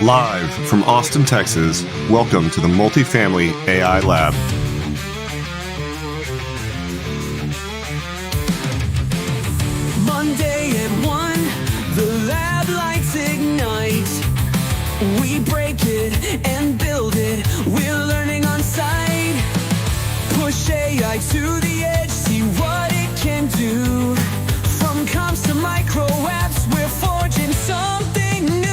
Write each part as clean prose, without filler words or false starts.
Live from Austin, Texas, welcome to the Multifamily AI Lab. Monday at 1, the lab lights ignite. We break it and build it, we're learning on site. Push AI to the edge, see what it can do. From comps to micro apps, we're forging something new.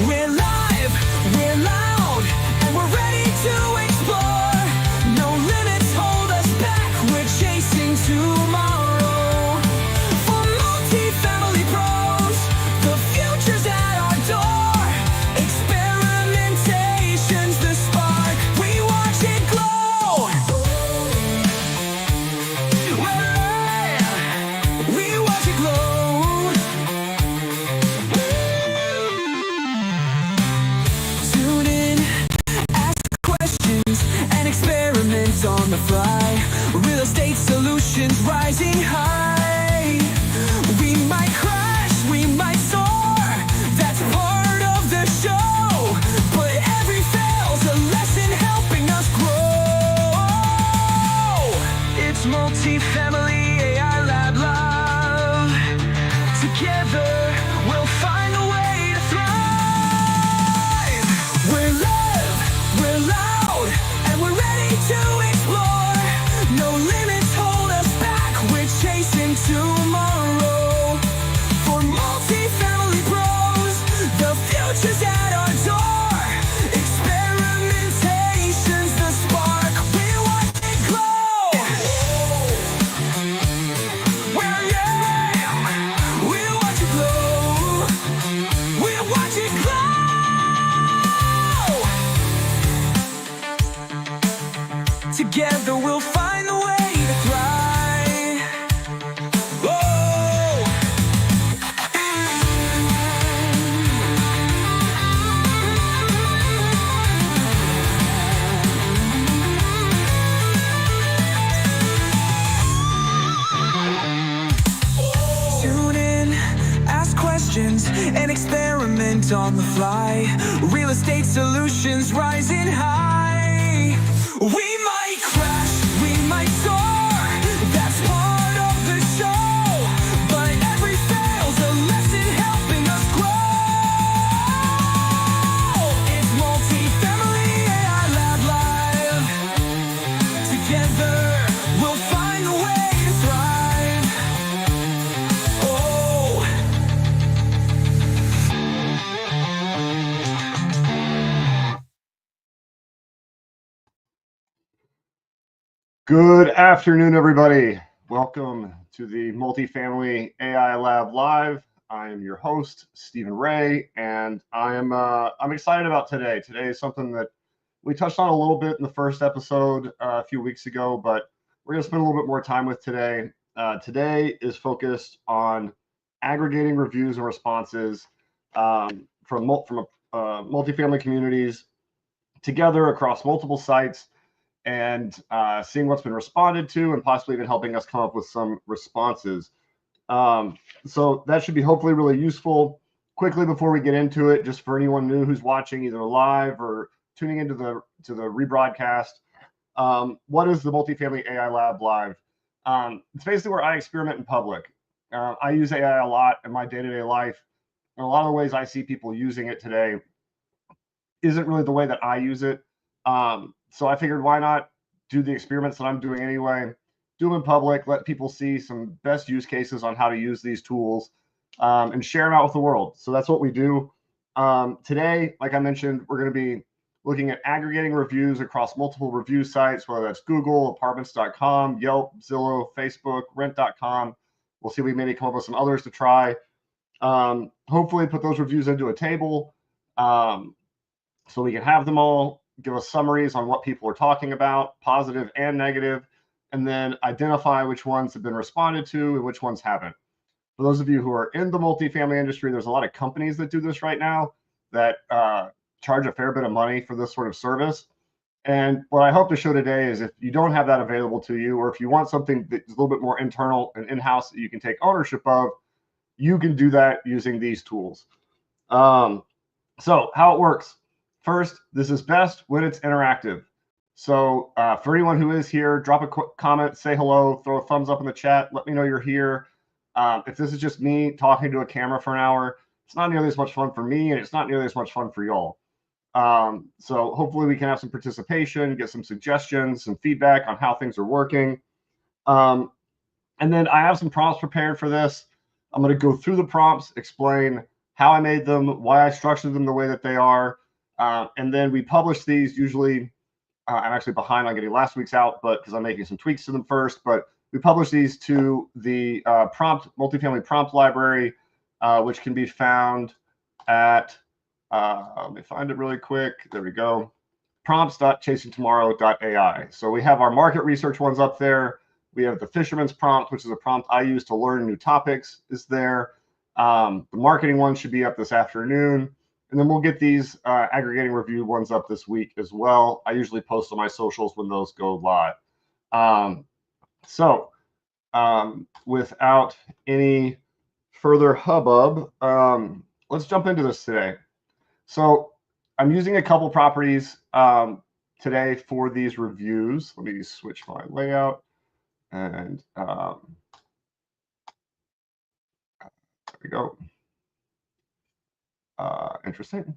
We're live, we're loud, and we're ready to explore. No limits hold us back, we're chasing tomorrow. For multifamily pros, the future's at our door. Experimentation's the spark, we watch it glow. We watch it glow. Tune in, ask questions, and experiment on the fly. Real estate solutions rising high. We might crash, we might soar. That's part of the show. But every fail's a lesson helping us grow. It's Multifamily AI Lab Love. Together, we'll find a way to thrive. We're live, we're loud, and we're ready to explore. No limits hold us back, we're chasing tomorrow. For multifamily pros, the future's at our door. Experimentation's the spark, we watch it glow. We watch it glow. We watch it glow. Together we'll find a way to thrive. Whoa. Tune in, ask questions, and experiment on the fly. Real estate solutions rising high. We might crash, we might soar. That's part of the show. But every fail's a lesson helping us grow. It's Multifamily AI Lab Live. Together, we'll find a way to thrive. Oh. Good afternoon, everybody. Welcome to the Multifamily AI Lab Live. I am your host, Stephen Ray, and I'm excited about today. Today is something that we touched on a little bit in the first episode a few weeks ago, but we're going to spend a little bit more time with today. Today is focused on aggregating reviews and responses from multifamily communities together across multiple sites, and seeing what's been responded to and possibly even helping us come up with some responses. So that should be hopefully really useful. Quickly before we get into it, just for anyone new who's watching either live or tuning into the rebroadcast, what is the Multifamily AI Lab Live? It's basically where I experiment in public. I use AI a lot in my day-to-day life, and a lot of the ways I see people using it today isn't really the way that I use it. So I figured, why not do the experiments that I'm doing anyway, do them in public, let people see some best use cases on how to use these tools, and share them out with the world. So that's what we do. Today, like I mentioned, we're going to be looking at aggregating reviews across multiple review sites, whether that's Google, apartments.com, Yelp, Zillow, Facebook, rent.com. We'll see if we maybe come up with some others to try. Hopefully put those reviews into a table so we can have them all, give us summaries on what people are talking about, positive and negative, and then identify which ones have been responded to and which ones haven't. For those of you who are in the multifamily industry, there's a lot of companies that do this right now that charge a fair bit of money for this sort of service. And what I hope to show today is if you don't have that available to you, or if you want something that's a little bit more internal and in-house that you can take ownership of, you can do that using these tools. So how it works. First, this is best when it's interactive. So for anyone who is here, drop a quick comment, say hello, throw a thumbs up in the chat, let me know you're here. If this is just me talking to a camera for an hour, it's not nearly as much fun for me, and it's not nearly as much fun for y'all. So hopefully we can have some participation, get some suggestions, some feedback on how things are working. And then I have some prompts prepared for this. I'm going to go through the prompts, explain how I made them, why I structured them the way that they are. And then we publish these usually. I'm actually behind on getting last week's out, but because I'm making some tweaks to them first. But we publish these to the multifamily prompt library, which can be found at, let me find it really quick. There we go. Prompts.chasingtomorrow.ai. So we have our market research ones up there. We have the fisherman's prompt, which is a prompt I use to learn new topics, is there. The marketing one should be up this afternoon. And then we'll get these aggregating review ones up this week as well. I usually post on my socials when those go live. Without any further hubbub, let's jump into this today. So I'm using a couple properties today for these reviews. Let me switch my layout. And there we go. Interesting.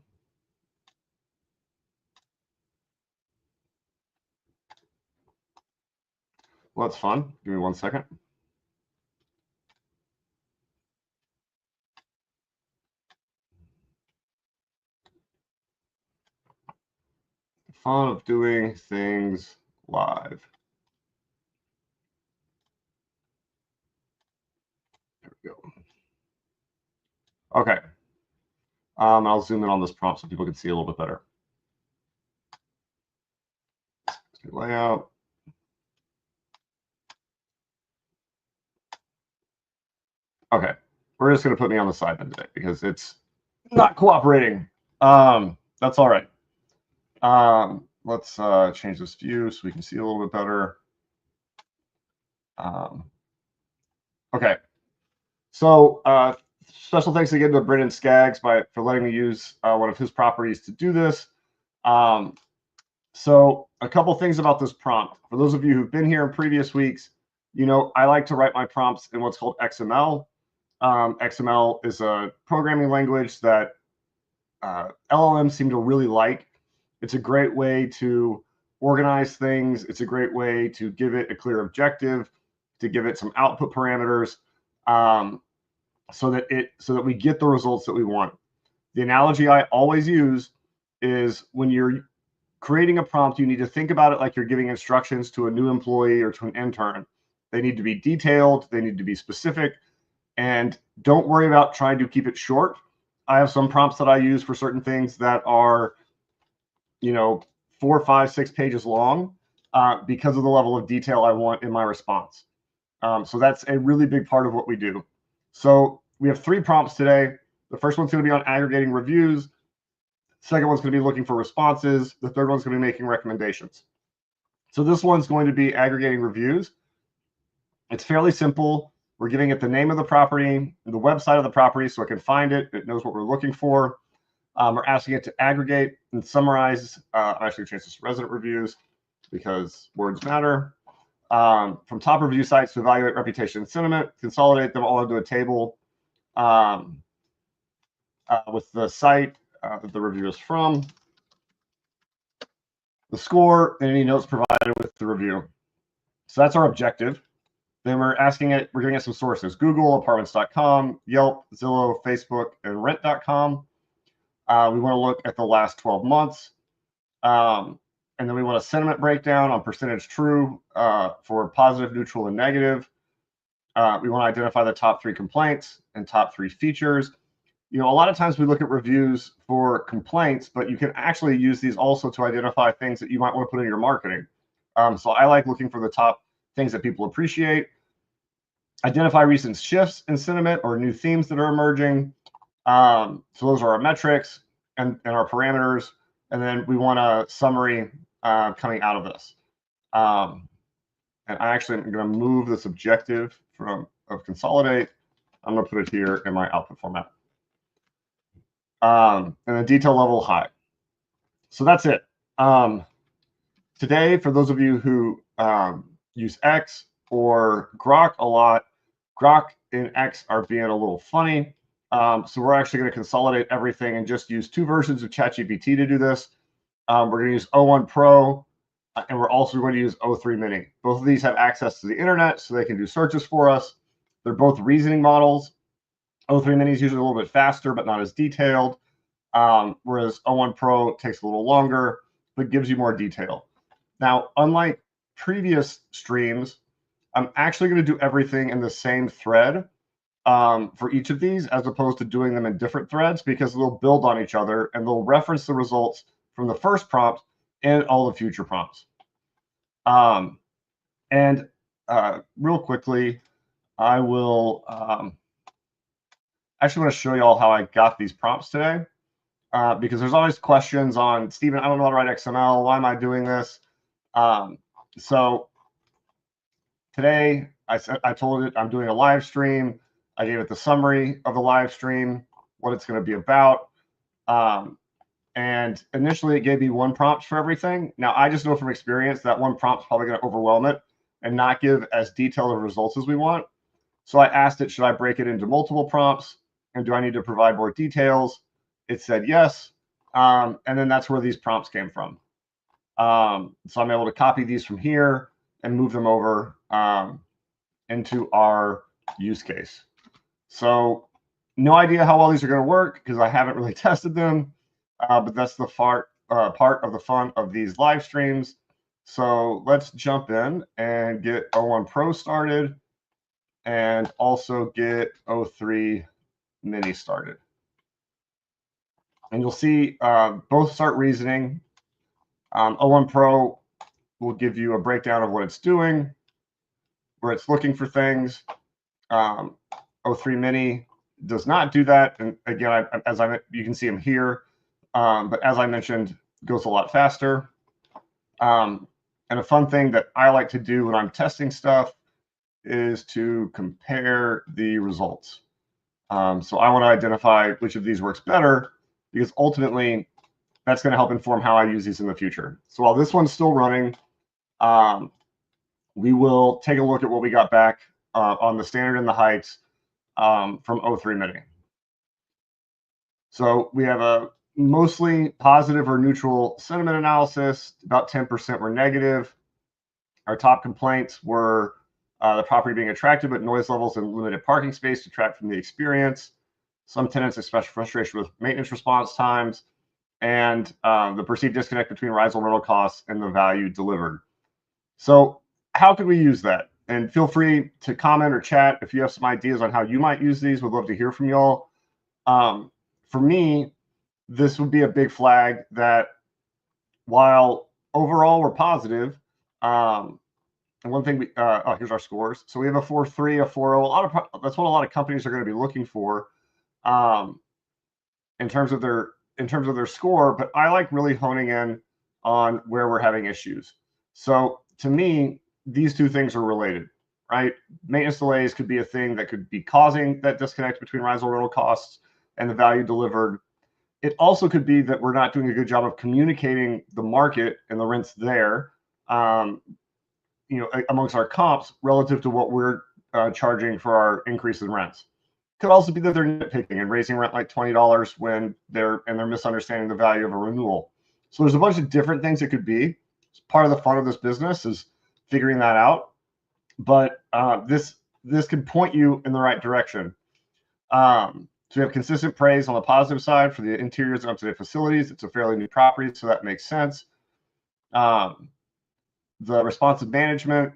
Well, that's fun. Give me 1 second. Fun of doing things live. There we go. Okay. I'll zoom in on this prompt so people can see a little bit better. Layout. Okay. We're just going to put me on the side then today because it's not cooperating. That's all right. Let's change this view so we can see a little bit better. Okay. So special thanks again to Brendan Skaggs for letting me use one of his properties to do this. So a couple things about this prompt. For those of you who've been here in previous weeks, you know I like to write my prompts in what's called XML. XML is a programming language that LLMs seem to really like. It's a great way to organize things. It's a great way to give it a clear objective, to give it some output parameters, so that we get the results that we want. The analogy I always use is when you're creating a prompt, you need to think about it like you're giving instructions to a new employee or to an intern. They need to be detailed, they need to be specific, and don't worry about trying to keep it short. I have some prompts that I use for certain things that are, 4, 5, 6 pages long because of the level of detail I want in my response. So that's a really big part of what we do. So we have 3 prompts today. The first one's going to be on aggregating reviews. Second one's going to be looking for responses. The third one's going to be making recommendations. So this one's going to be aggregating reviews. It's fairly simple. We're giving it the name of the property, the website of the property so it can find it. It knows what we're looking for. We're asking it to aggregate and summarize. I'm actually going to change this to resident reviews because words matter. From top review sites to evaluate reputation and sentiment, consolidate them all into a table with the site that the review is from, the score, and any notes provided with the review. So that's our objective. Then we're giving it some sources: Google, apartments.com, Yelp, Zillow, Facebook, and rent.com. We want to look at the last 12 months. And then we want a sentiment breakdown on percentage true for positive, neutral, and negative. We want to identify the top 3 complaints and top 3 features. A lot of times we look at reviews for complaints, but you can actually use these also to identify things that you might want to put in your marketing. So I like looking for the top things that people appreciate. Identify recent shifts in sentiment or new themes that are emerging. So those are our metrics and our parameters. And then we want a summary coming out of this. And I actually am going to move this objective of consolidate. I'm going to put it here in my output format. and the detail level high. So that's it. Today, for those of you who use X or Grok a lot, Grok and X are being a little funny. So we're actually going to consolidate everything and just use 2 versions of ChatGPT to do this. We're going to use O1 Pro, and we're also going to use O3 Mini. Both of these have access to the internet, so they can do searches for us. They're both reasoning models. O3 Mini is usually a little bit faster, but not as detailed, whereas O1 Pro takes a little longer, but gives you more detail. Now, unlike previous streams, I'm actually going to do everything in the same thread for each of these, as opposed to doing them in different threads, because they'll build on each other and they'll reference the results from the first prompt and all the future prompts. Real quickly, I will actually want to show you all how I got these prompts today, because there's always questions on, Stephen, I don't know how to write XML. Why am I doing this? So today I told it I'm doing a live stream. I gave it the summary of the live stream, what it's going to be about. And initially it gave me 1 prompt for everything. Now I just know from experience that 1 prompt is probably going to overwhelm it and not give as detailed of results as we want. So I asked it, should I break it into multiple prompts? And do I need to provide more details? It said yes. And then that's where these prompts came from. So I'm able to copy these from here and move them over into our use case. So no idea how well these are going to work because I haven't really tested them, but that's the part of the fun of these live streams. So let's jump in and get O1 Pro started and also get O3 Mini started. And you'll see both start reasoning. O1 Pro will give you a breakdown of what it's doing, where it's looking for things. O3 Mini does not do that. And again, you can see them here. But as I mentioned, it goes a lot faster. And a fun thing that I like to do when I'm testing stuff is to compare the results. So I want to identify which of these works better, because ultimately that's going to help inform how I use these in the future. So while this one's still running, we will take a look at what we got back on the standard and the heights from O3 Mini. So we have a mostly positive or neutral sentiment analysis. About 10% were negative. Our top complaints were the property being attractive, but noise levels and limited parking space detract from the experience. Some tenants express frustration with maintenance response times, and the perceived disconnect between rising rental costs and the value delivered. So how could we use that? And feel free to comment or chat if you have some ideas on how you might use these. We'd love to hear from y'all. For me, this would be a big flag that while overall we're positive, and one thing here's our scores. So we have a 4.3, a 4.0. That's what a lot of companies are going to be looking for in terms of their score. But I like really honing in on where we're having issues. So to me, these 2 things are related, right? Maintenance delays could be a thing that could be causing that disconnect between rising rental costs and the value delivered. It also could be that we're not doing a good job of communicating the market and the rents there, amongst our comps relative to what we're charging for our increase in rents. Could also be that they're nitpicking and raising rent like $20 when they're misunderstanding the value of a renewal. So there's a bunch of different things it could be. It's part of the fun of this business is figuring that out. But this could point you in the right direction. So we have consistent praise on the positive side for the interiors and up-to-date facilities. It's a fairly new property, so that makes sense. The responsive management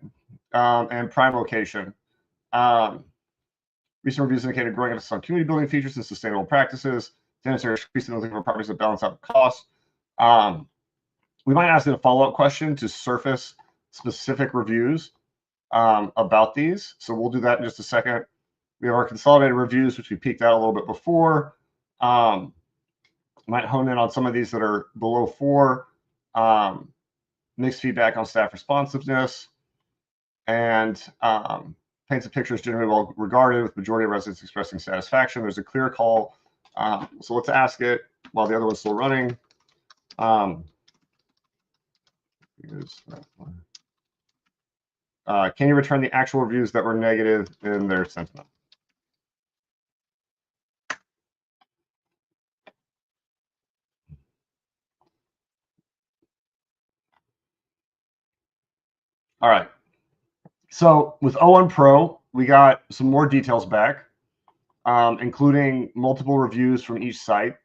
and prime location. Recent reviews indicate a growing emphasis on community building features and sustainable practices. Tenants are increasingly looking for properties that balance out costs. We might ask it a follow-up question to surface specific reviews about these. So we'll do that in just a second. We have our consolidated reviews, which we peeked out a little bit before. Might hone in on some of these that are below 4. Mixed feedback on staff responsiveness, and paints a picture is generally well regarded, with majority of residents expressing satisfaction. There's a clear call So let's ask it while the other one's still running. Can you return the actual reviews that were negative in their sentiment? All right. So with O1 Pro, we got some more details back, including multiple reviews from each site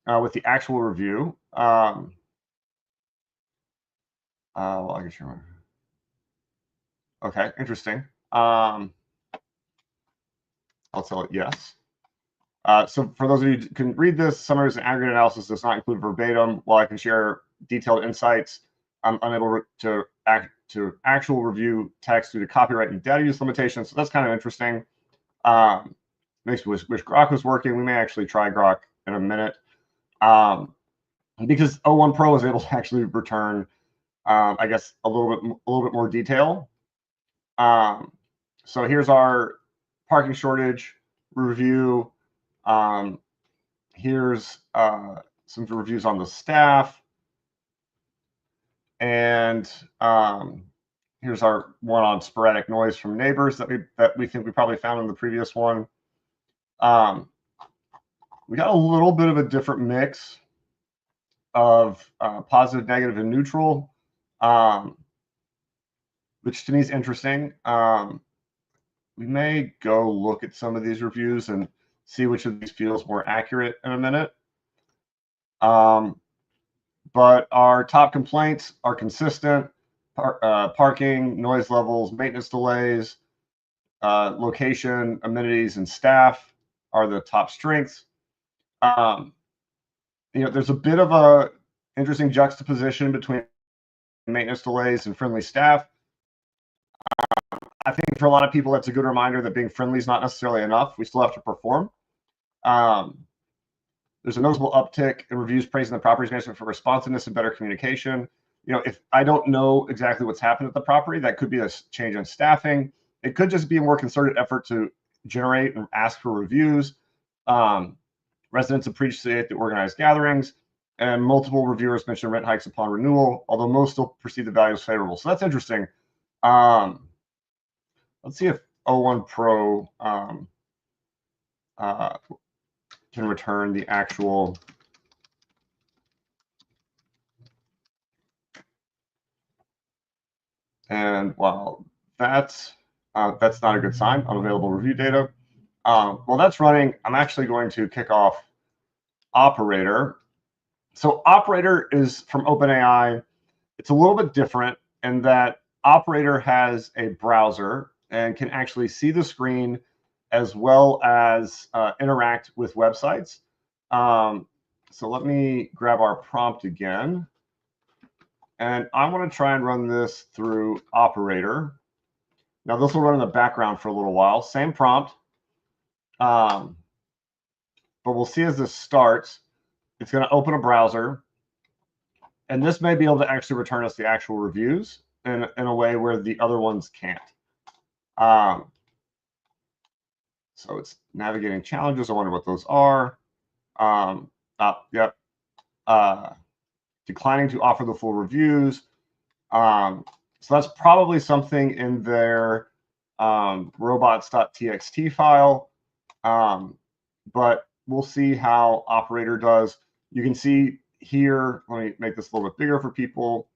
with the actual review. Well, I can show. Okay, interesting. I'll tell it yes. So for those of you who can read this, summaries and aggregate analysis does not include verbatim. While I can share detailed insights, I'm unable to actual review text due to copyright and data use limitations. So that's kind of interesting. Makes me wish Grok was working. We may actually try Grok in a minute, because O1 Pro is able to actually return, I guess, a little bit more detail. So here's our parking shortage review. Here's some reviews on the staff, and here's our one on sporadic noise from neighbors that we think we probably found in the previous one. We got a little bit of a different mix of positive, negative, and neutral, which to me is interesting. We may go look at some of these reviews and see which of these feels more accurate in a minute. But our top complaints are consistent: parking, noise levels, maintenance delays, location, amenities, and staff are the top strengths. There's a bit of a interesting juxtaposition between maintenance delays and friendly staff. I think for a lot of people, that's a good reminder that being friendly is not necessarily enough. We still have to perform. There's a noticeable uptick in reviews praising the property's management for responsiveness and better communication. If I don't know exactly what's happened at the property, that could be a change in staffing. It could just be a more concerted effort to generate and ask for reviews. Residents appreciate the organized gatherings, and multiple reviewers mentioned rent hikes upon renewal, although most still perceive the value as favorable. So that's interesting. Let's see if O1 Pro can return the actual and while that's not a good sign. Unavailable review data. While that's running, I'm actually going to kick off Operator. So Operator is from OpenAI. It's a little bit different in that Operator has a browser and can actually see the screen as well as interact with websites. So let me grab our prompt again. And I want to try and run this through Operator. Now this will run in the background for a little while. Same prompt. But we'll see as this starts, it's going to open a browser. And this may be able to actually return us the actual reviews in a way where the other ones can't. So it's navigating challenges. I wonder what those are. Yep. Declining to offer the full reviews. So that's probably something in their robots.txt file. But we'll see how Operator does. You can see here, let me make this a little bit bigger for people.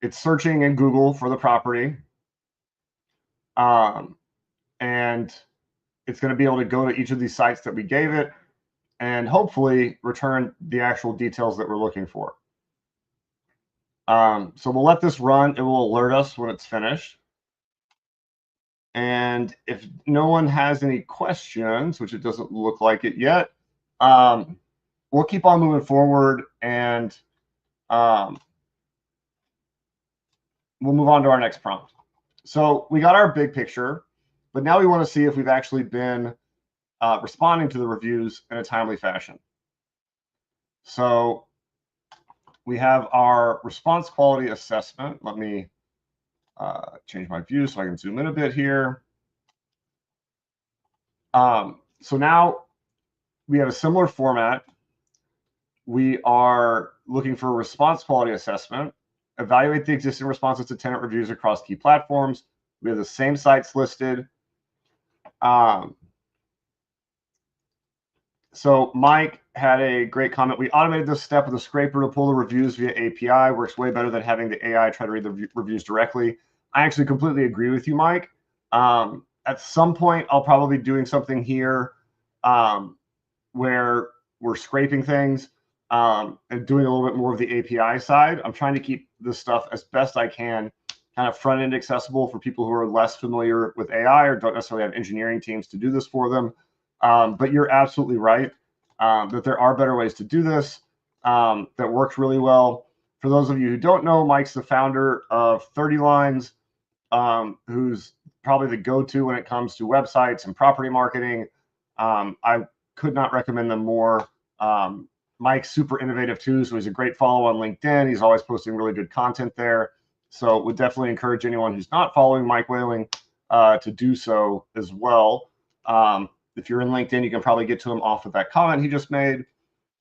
It's searching in Google for the property. And it's going to be able to go to each of these sites that we gave it and hopefully return the actual details that we're looking for. So we'll let this run. It will alert us when it's finished. And if no one has any questions, which it doesn't look like it yet, we'll keep on moving forward and we'll move on to our next prompt. So we got our big picture, but now we want to see if we've actually been responding to the reviews in a timely fashion. So we have our response quality assessment. Let me change my view so I can zoom in a bit here. So now we have a similar format. We are looking for a response quality assessment, evaluate the existing responses to tenant reviews across key platforms. We have the same sites listed. So Mike had a great comment. We automated this step with a scraper to pull the reviews via API. Works way better than having the AI try to read the reviews directly. I actually completely agree with you, Mike. At some point, I'll probably be doing something here where we're scraping things and doing a little bit more of the API side. I'm trying to keep this stuff as best I can kind of front end accessible for people who are less familiar with AI or don't necessarily have engineering teams to do this for them. But you're absolutely right that there are better ways to do this that works really well. For those of you who don't know, Mike's the founder of 30 Lines, who's probably the go-to when it comes to websites and property marketing. I could not recommend them more. Mike's super innovative too, so he's a great follow on LinkedIn. He's always posting really good content there. So would definitely encourage anyone who's not following Mike Whaling to do so as well. If you're in LinkedIn, you can probably get to him off of that comment he just made.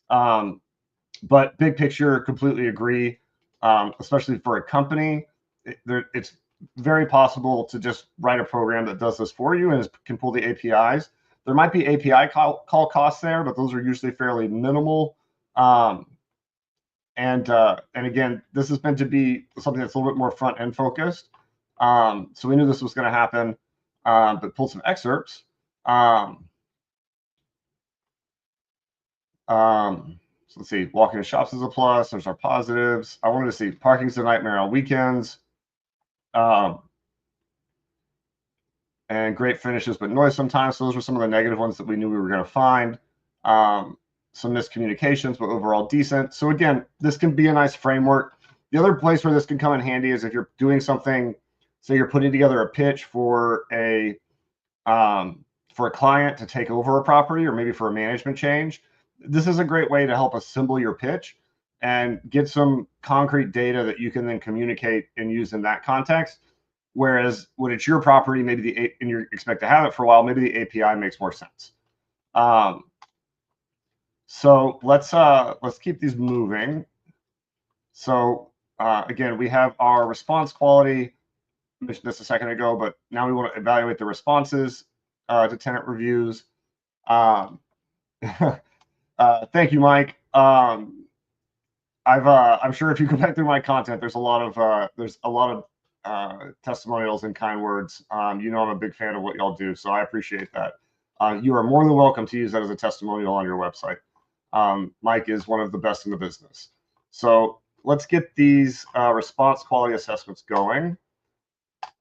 But big picture, completely agree. Especially for a company, it's very possible to just write a program that does this for you and can pull the APIs. There might be API call costs there, but those are usually fairly minimal. And again, this is meant to be something that's a little bit more front end focused. So we knew this was going to happen, but pulled some excerpts. So let's see, walking to shops is a plus. There's our positives. I wanted to see parking's a nightmare on weekends. And great finishes, but noise sometimes. So those were some of the negative ones that we knew we were going to find. Some miscommunications, but overall decent. So again, this can be a nice framework. The other place where this can come in handy is if you're doing something, say you're putting together a pitch for a client to take over a property or maybe for a management change. This is a great way to help assemble your pitch and get some concrete data that you can then communicate and use in that context. Whereas when it's your property, maybe and you expect to have it for a while, maybe the API makes more sense. So let's keep these moving. So again, we have our response quality. I mentioned this a second ago, but now we want to evaluate the responses to tenant reviews. Thank you, Mike. I'm sure if you go back through my content, there's a lot of testimonials and kind words. You know, I'm a big fan of what y'all do, so I appreciate that. You are more than welcome to use that as a testimonial on your website. Mike is one of the best in the business. So let's get these response quality assessments going,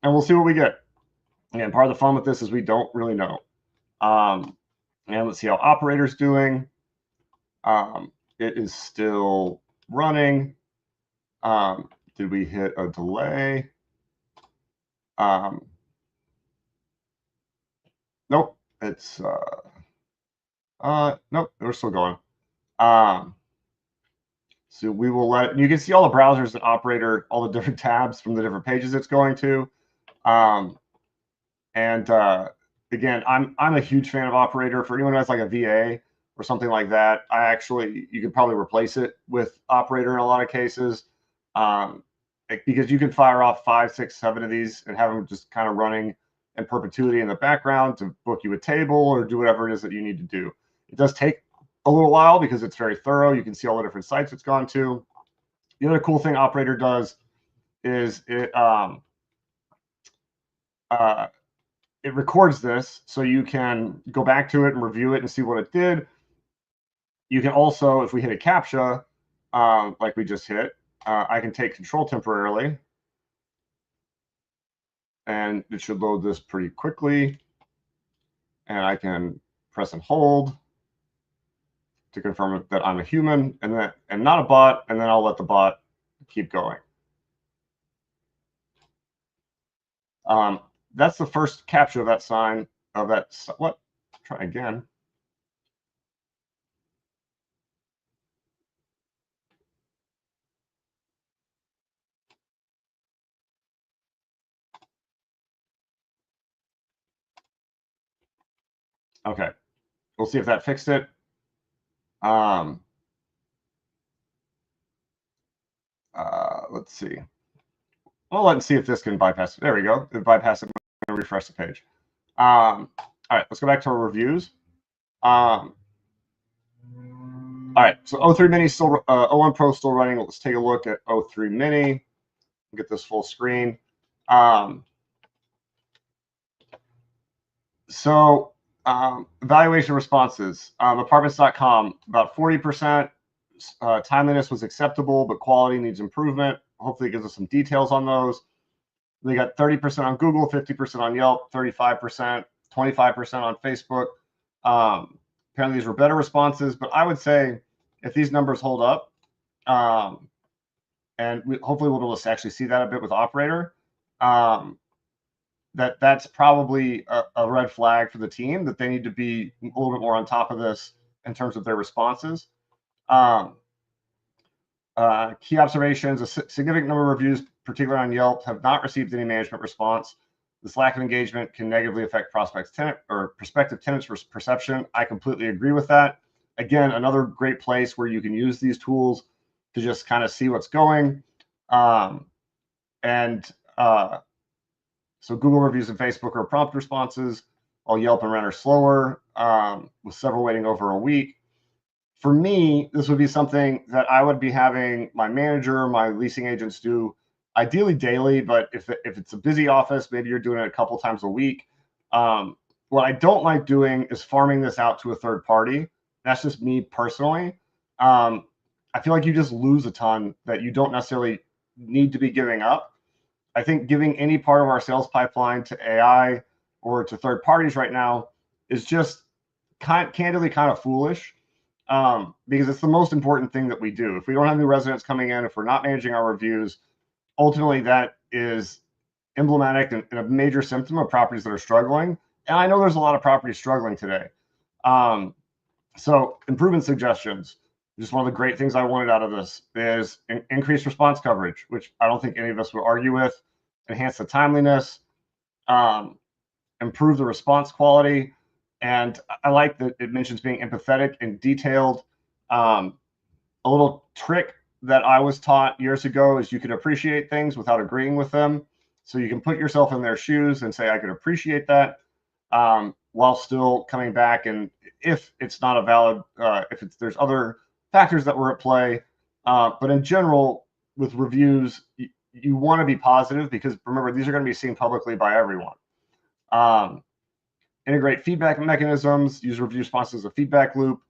and we'll see what we get. Again, part of the fun with this is we don't really know. And let's see how operator's doing. It is still running. Did we hit a delay? Nope. It's nope. We're still going. So we will let you can see all the browsers and operator, all the different tabs from the different pages it's going to. Again, I'm a huge fan of operator. For anyone who has like a VA or something like that, you could probably replace it with operator in a lot of cases, because you can fire off 5, 6, 7 of these and have them just kind of running in perpetuity in the background to book you a table or do whatever it is that you need to do. It does take a little while because it's very thorough. You can see all the different sites it's gone to. The other cool thing operator does is it records this, so you can go back to it and review it and see what it did. You can also, if we hit a CAPTCHA, like we just hit, I can take control temporarily, and it should load this pretty quickly. And I can press and hold to confirm that I'm a human and not a bot, and then I'll let the bot keep going. That's the first capture of that sign of that. What? Try again. Okay. We'll see if that fixed it. Let's see. Well, let's see if this can bypass it. There we go. It bypassed it. I'm going to refresh the page. All right, let's go back to our reviews. All right, so O3 Mini still, O1 Pro still running. Let's take a look at O3 Mini. Get this full screen. Evaluation responses. Apartments.com, about 40%. Timeliness was acceptable, but quality needs improvement. Hopefully it gives us some details on those. They got 30% on Google, 50% on Yelp, 35%, 25% on Facebook. Apparently these were better responses, but I would say if these numbers hold up, and hopefully we'll be able to actually see that a bit with Operator, that's probably a red flag for the team, that they need to be a little bit more on top of this in terms of their responses. Key observations: a significant number of reviews, particularly on Yelp, have not received any management response. This lack of engagement can negatively affect prospective tenants' perception. I completely agree with that. Again, another great place where you can use these tools to just kind of see what's going. So Google reviews and Facebook are prompt responses, while Yelp and Rent are slower, with several waiting over a week. For me, this would be something that I would be having my manager, my leasing agents do, ideally daily, but if it's a busy office, maybe you're doing it a couple times a week. What I don't like doing is farming this out to a third party. That's just me personally. I feel like you just lose a ton that you don't necessarily need to be giving up. I think giving any part of our sales pipeline to AI or to third parties right now is just candidly kind of foolish, because it's the most important thing that we do. If we don't have new residents coming in, if we're not managing our reviews, ultimately that is emblematic and a major symptom of properties that are struggling. And I know there's a lot of properties struggling today. So improvement suggestions. Just one of the great things I wanted out of this is increased response coverage, which I don't think any of us would argue with. Enhance the timeliness, improve the response quality. And I like that it mentions being empathetic and detailed. A little trick that I was taught years ago is you can appreciate things without agreeing with them. So you can put yourself in their shoes and say, I could appreciate that, while still coming back. And if it's not a valid, there's other factors that were at play. But in general, with reviews, you want to be positive, because remember, these are going to be seen publicly by everyone. Integrate feedback mechanisms, use review responses as a feedback loop.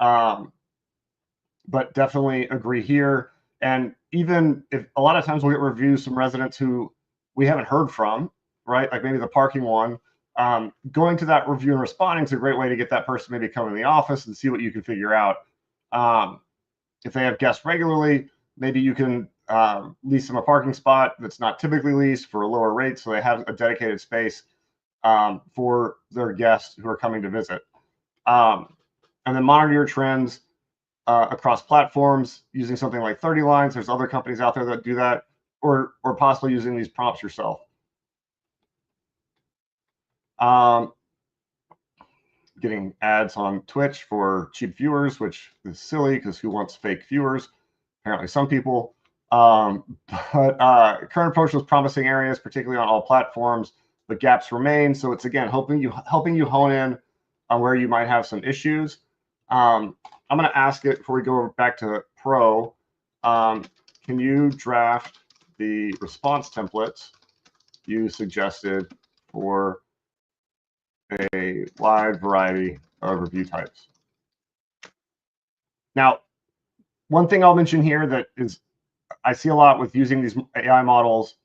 But definitely agree here. And even if a lot of times we'll get reviews from residents who we haven't heard from, right? Like maybe the parking one, going to that review and responding is a great way to get that person maybe come in the office and see what you can figure out. If they have guests regularly, maybe you can lease them a parking spot that's not typically leased for a lower rate, so they have a dedicated space for their guests who are coming to visit. And then monitor your trends across platforms using something like 30 lines. There's other companies out there that do that, or possibly using these prompts yourself. Getting ads on Twitch for cheap viewers, which is silly because who wants fake viewers? Apparently some people. But current approach was promising areas, particularly on all platforms, but gaps remain. So it's, again, helping you hone in on where you might have some issues. I'm going to ask it before we go back to Pro. Can you draft the response templates you suggested for a wide variety of review types? Now, one thing I'll mention here that is I see a lot with using these AI models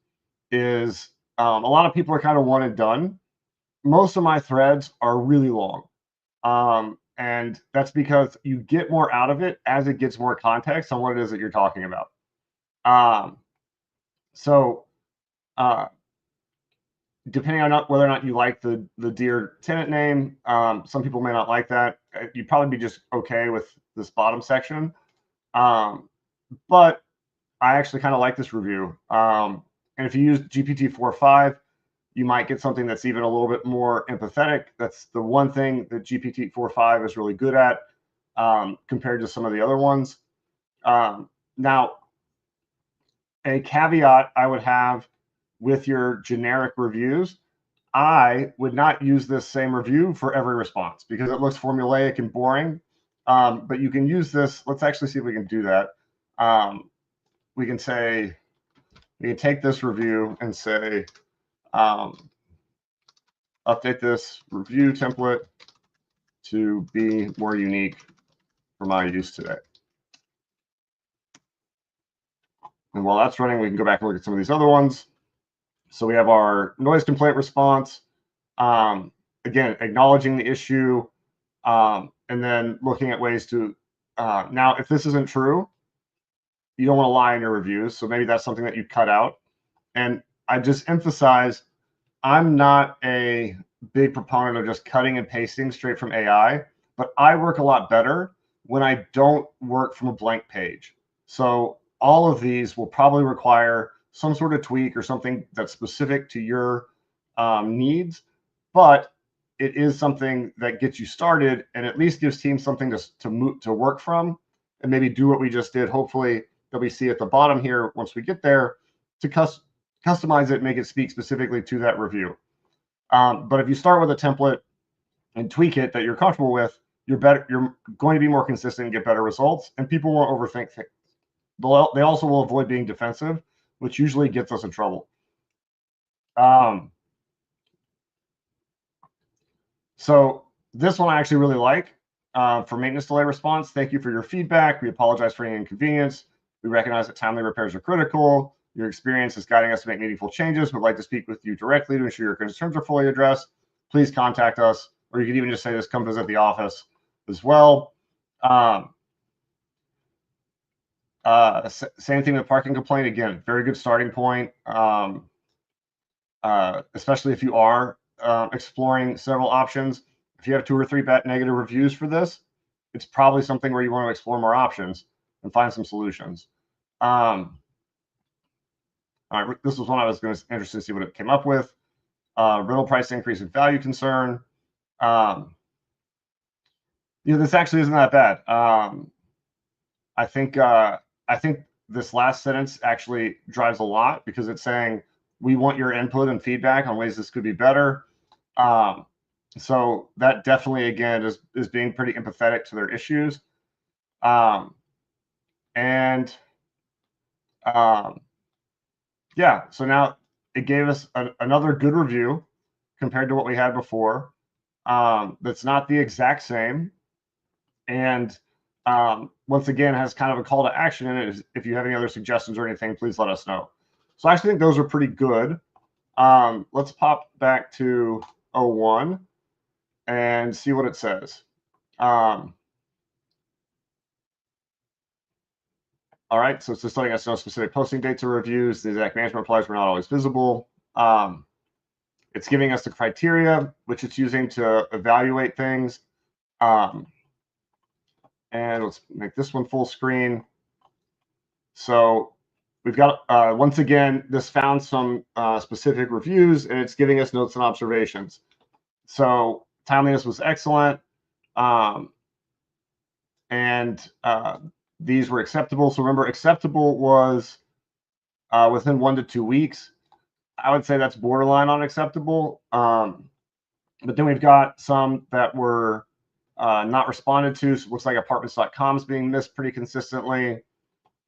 is a lot of people are kind of one and done. Most of my threads are really long. And that's because you get more out of it as it gets more context on what it is that you're talking about. Depending on whether or not you like the dear tenant name, some people may not like that. You'd probably be just okay with this bottom section. But I actually kind of like this review. And if you use GPT 4.5, you might get something that's even a little bit more empathetic. That's the one thing that GPT-4.5 is really good at compared to some of the other ones. Now, a caveat I would have with your generic reviews, I would not use this same review for every response because it looks formulaic and boring. But you can use this. Let's actually see if we can do that. We can say, we can take this review and say, update this review template to be more unique for my use today. And while that's running, we can go back and look at some of these other ones. So we have our noise complaint response. Again, acknowledging the issue, and then looking at ways to, now, if this isn't true, you don't want to lie in your reviews. So maybe that's something that you cut out. And I just emphasize, I'm not a big proponent of just cutting and pasting straight from AI, but I work a lot better when I don't work from a blank page. So all of these will probably require some sort of tweak or something that's specific to your needs, but it is something that gets you started and at least gives teams something to work from and maybe do what we just did, hopefully, that we see at the bottom here once we get there, to customize it, make it speak specifically to that review. But if you start with a template and tweak it that you're comfortable with, you're going to be more consistent and get better results, and people won't overthink things. They also will avoid being defensive, which usually gets us in trouble. So this one I actually really like for maintenance delay response. Thank you for your feedback. We apologize for any inconvenience. We recognize that timely repairs are critical. Your experience is guiding us to make meaningful changes. We'd like to speak with you directly to ensure your concerns are fully addressed. Please contact us, or you could even just say this, come visit the office as well. Same thing with parking complaint. Again, very good starting point, especially if you are exploring several options. If you have 2 or 3 negative reviews for this, it's probably something where you want to explore more options and find some solutions. All right, this was one I was interested to see what it came up with. Rental price increase and value concern. This actually isn't that bad. I think this last sentence actually drives a lot because it's saying we want your input and feedback on ways this could be better. So that definitely, again, is being pretty empathetic to their issues. Yeah, so now it gave us another good review compared to what we had before. That's not the exact same. And once again, has kind of a call to action in it. If you have any other suggestions or anything, please let us know. So I actually think those are pretty good. Let's pop back to 01 and see what it says. All right, so it's just letting us know specific posting dates or reviews. The exact management replies were not always visible. It's giving us the criteria, which it's using to evaluate things. And let's make this one full screen. So we've got, once again, this found some specific reviews, and it's giving us notes and observations. So timeliness was excellent. These were acceptable. So remember, acceptable was within 1 to 2 weeks. I would say that's borderline unacceptable. But then we've got some that were not responded to. So it looks like apartments.com's being missed pretty consistently.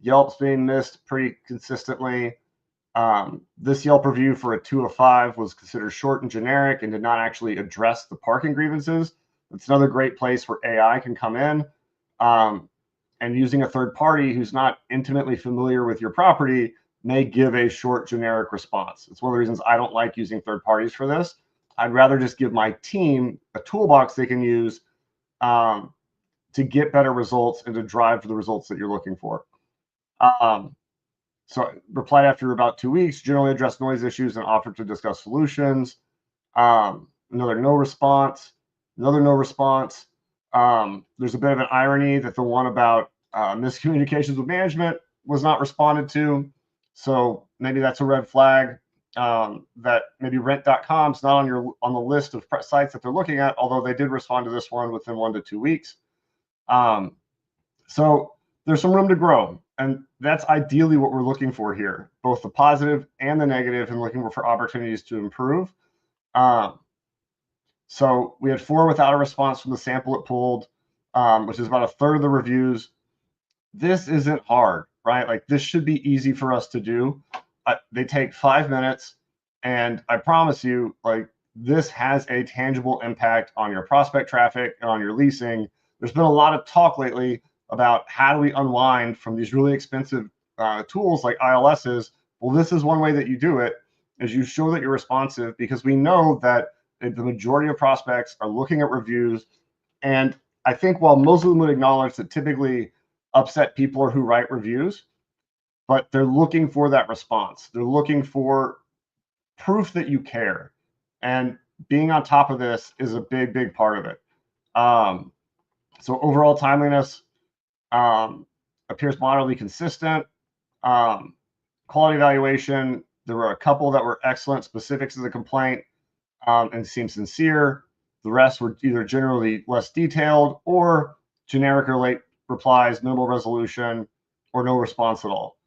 Yelp's being missed pretty consistently. This Yelp review for a 2 of 5 was considered short and generic and did not actually address the parking grievances. It's another great place where AI can come in. And using a third party who's not intimately familiar with your property may give a short, generic response. It's one of the reasons I don't like using third parties for this. I'd rather just give my team a toolbox they can use to get better results and to drive for the results that you're looking for. So replied after about 2 weeks, generally addressed noise issues and offered to discuss solutions. Another no response, another no response. There's a bit of an irony that the one about miscommunications with management was not responded to. So maybe that's a red flag. that maybe rent.com is not on the list of sites that they're looking at, although they did respond to this one within 1 to 2 weeks. So there's some room to grow, and that's ideally what we're looking for here, both the positive and the negative, and looking for opportunities to improve. So we had 4 without a response from the sample it pulled, which is about a third of the reviews. This isn't hard, right? Like, this should be easy for us to do. They take 5 minutes, and I promise you, like, this has a tangible impact on your prospect traffic and on your leasing. There's been a lot of talk lately about how do we unwind from these really expensive tools like ILSs. Well, this is one way that you do it, is you show that you're responsive, because we know that the majority of prospects are looking at reviews. And I think while most of them would acknowledge that typically upset people are who write reviews, but they're looking for that response. They're looking for proof that you care. And being on top of this is a big, big part of it. So overall timeliness appears moderately consistent. Quality evaluation, there were a couple that were excellent specifics of the complaint and seemed sincere. The rest were either generally less detailed or generic or late replies, minimal resolution, or no response at all.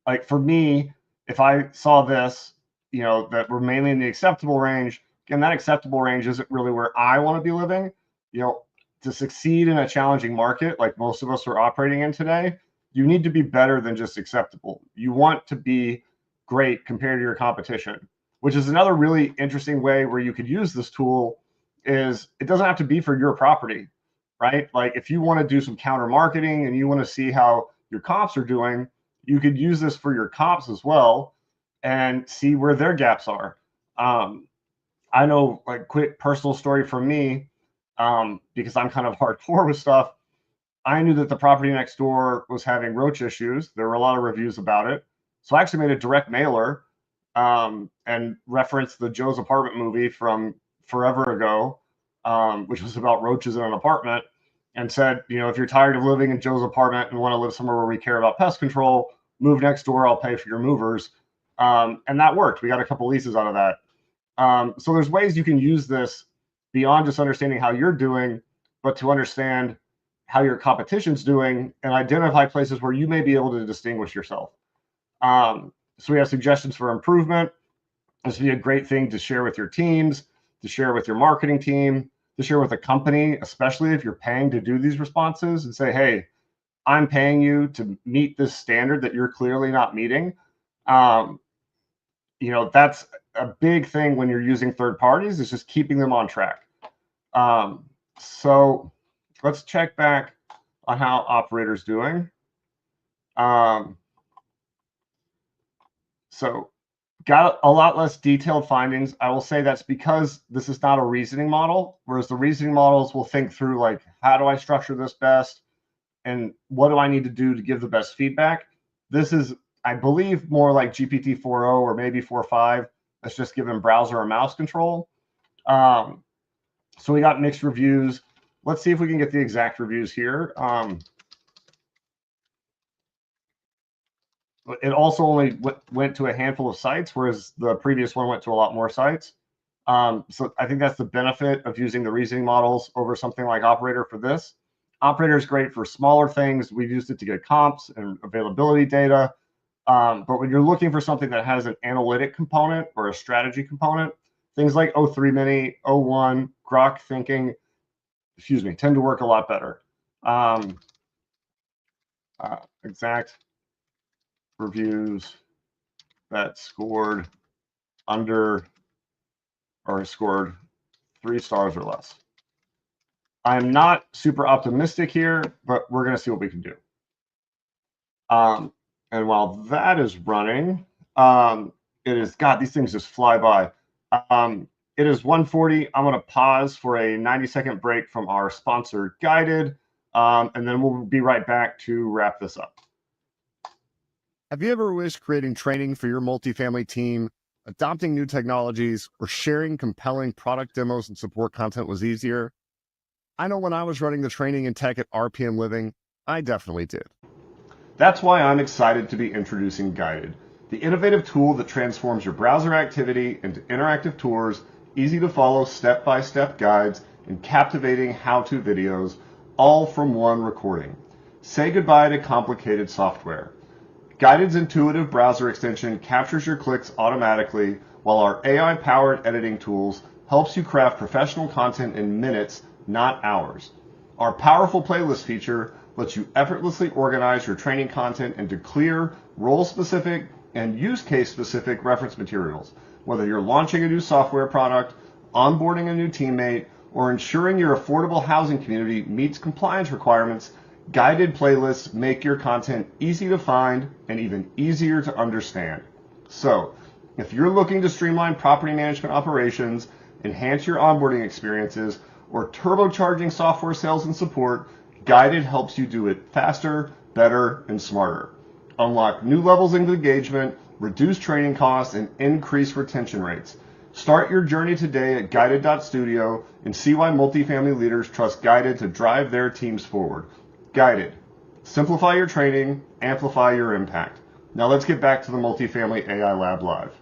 Like, for me, if I saw this, that we're mainly in the acceptable range, again, that acceptable range isn't really where I want to be living. To succeed in a challenging market like most of us are operating in today, you need to be better than just acceptable. You want to be great compared to your competition, which is another really interesting way where you could use this tool. Is it doesn't have to be for your property, right? Like, if you want to do some counter marketing and you want to see how your comps are doing, you could use this for your comps as well and see where their gaps are. I know, like, quick personal story from me, because I'm kind of hardcore with stuff. I knew that the property next door was having roach issues. There were a lot of reviews about it. So I actually made a direct mailer and referenced the Joe's Apartment movie from forever ago, which was about roaches in an apartment, and said, if you're tired of living in Joe's apartment and want to live somewhere where we care about pest control, move next door. I'll pay for your movers. And that worked. We got a couple leases out of that. So there's ways you can use this beyond just understanding how you're doing, but to understand how your competition's doing and identify places where you may be able to distinguish yourself. So we have suggestions for improvement. This would be a great thing to share with your teams, to share with your marketing team, to share with a company, especially if you're paying to do these responses, and say, hey, I'm paying you to meet this standard that you're clearly not meeting. That's a big thing when you're using third parties, is just keeping them on track. So let's check back on how operators doing. So got a lot less detailed findings. I will say that's because this is not a reasoning model, whereas the reasoning models will think through, like, how do I structure this best? And what do I need to do to give the best feedback? This is, I believe, more like GPT 4.0 or maybe 4.5. That's just given browser or mouse control. So we got mixed reviews. Let's see if we can get the exact reviews here. It also only went to a handful of sites, whereas the previous one went to a lot more sites. So I think that's the benefit of using the reasoning models over something like Operator for this. Operator is great for smaller things. We've used it to get comps and availability data. But when you're looking for something that has an analytic component or a strategy component, things like O3 Mini, O1, Grok Thinking, tend to work a lot better. Exact reviews that scored under or scored 3 stars or less. I'm not super optimistic here, but we're going to see what we can do. And while that is running, it is, God, these things just fly by. It is 1:40. I'm going to pause for a 90-second break from our sponsor, Guided, and then we'll be right back to wrap this up. Have you ever wished creating training for your multifamily team, adopting new technologies, or sharing compelling product demos and support content was easier? I know when I was running the training and tech at RPM Living, I definitely did. That's why I'm excited to be introducing Guided. the innovative tool that transforms your browser activity into interactive tours, easy to follow step-by-step guides, and captivating how-to videos, all from one recording. Say goodbye to complicated software. Guided's intuitive browser extension captures your clicks automatically, while our AI-powered editing tools helps you craft professional content in minutes, not hours. Our powerful playlist feature lets you effortlessly organize your training content into clear, role-specific, and use case-specific reference materials. Whether you're launching a new software product, onboarding a new teammate, or ensuring your affordable housing community meets compliance requirements, Guided playlists make your content easy to find and even easier to understand. So, if you're looking to streamline property management operations, enhance your onboarding experiences, or turbocharging software sales and support, Guided helps you do it faster, better, and smarter. Unlock new levels of engagement, reduce training costs, and increase retention rates. Start your journey today at guided.studio and see why multifamily leaders trust Guided to drive their teams forward. Guided. Simplify your training, amplify your impact. Now let's get back to the Multifamily AI Lab Live.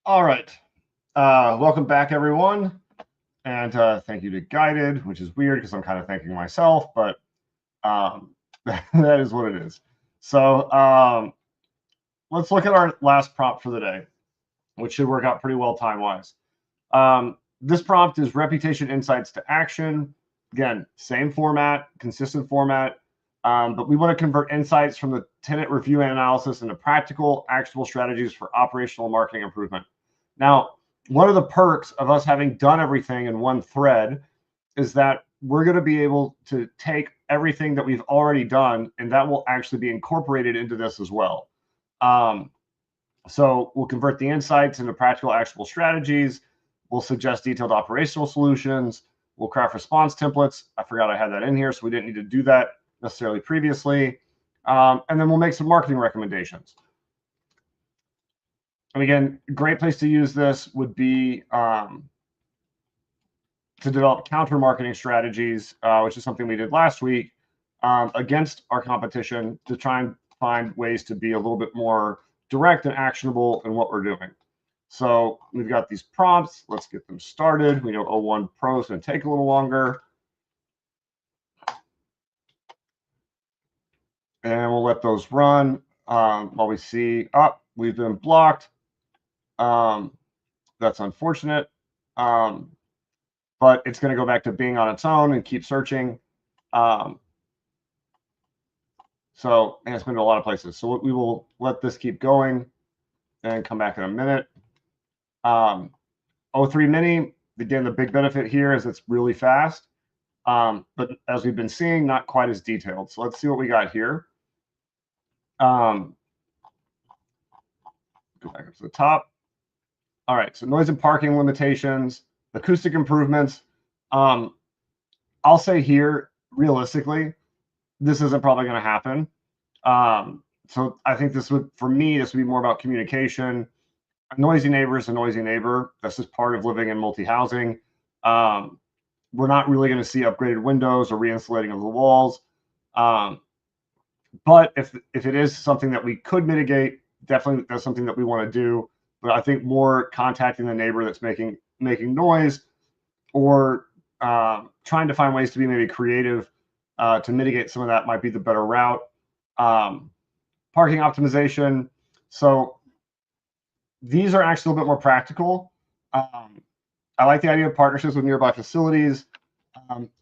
All right. Welcome back, everyone. And thank you to Guided, which is weird because I'm kind of thanking myself, but that is what it is. So let's look at our last prompt for the day, which should work out pretty well time-wise. This prompt is reputation insights to action. Again, same format, consistent format, but we want to convert insights from the tenant review and analysis into practical, actionable strategies for operational marketing improvement. Now, one of the perks of us having done everything in one thread is that we're going to be able to take everything that we've already done, and that will actually be incorporated into this as well. So we'll convert the insights into practical, actionable strategies. We'll suggest detailed operational solutions. We'll craft response templates. I forgot I had that in here, so we didn't need to do that necessarily previously. And then we'll make some marketing recommendations. And again, a great place to use this would be to develop counter marketing strategies, which is something we did last week, against our competition to try and find ways to be a little bit more direct and actionable in what we're doing. So we've got these prompts. Let's get them started. We know O1 Pro is going to take a little longer. And we'll let those run while we see, we've been blocked. That's unfortunate. But it's going to go back to being on its own and keep searching. So it's been to a lot of places. So we will let this keep going and come back in a minute. O3 Mini, again, the big benefit here is it's really fast. But as we've been seeing, not quite as detailed. So let's see what we got here. Go back up to the top. All right, so noise and parking limitations, acoustic improvements. I'll say here, realistically, this isn't probably going to happen. So I think this would, for me, this would be more about communication. A noisy neighbor is a noisy neighbor. That's just part of living in multi-housing. We're not really going to see upgraded windows or re-insulating of the walls. But if it is something that we could mitigate, definitely that's something that we want to do. But I think more contacting the neighbor that's making noise, or trying to find ways to be maybe creative to mitigate some of that might be the better route. Parking optimization. So these are actually a little bit more practical. I like the idea of partnerships with nearby facilities.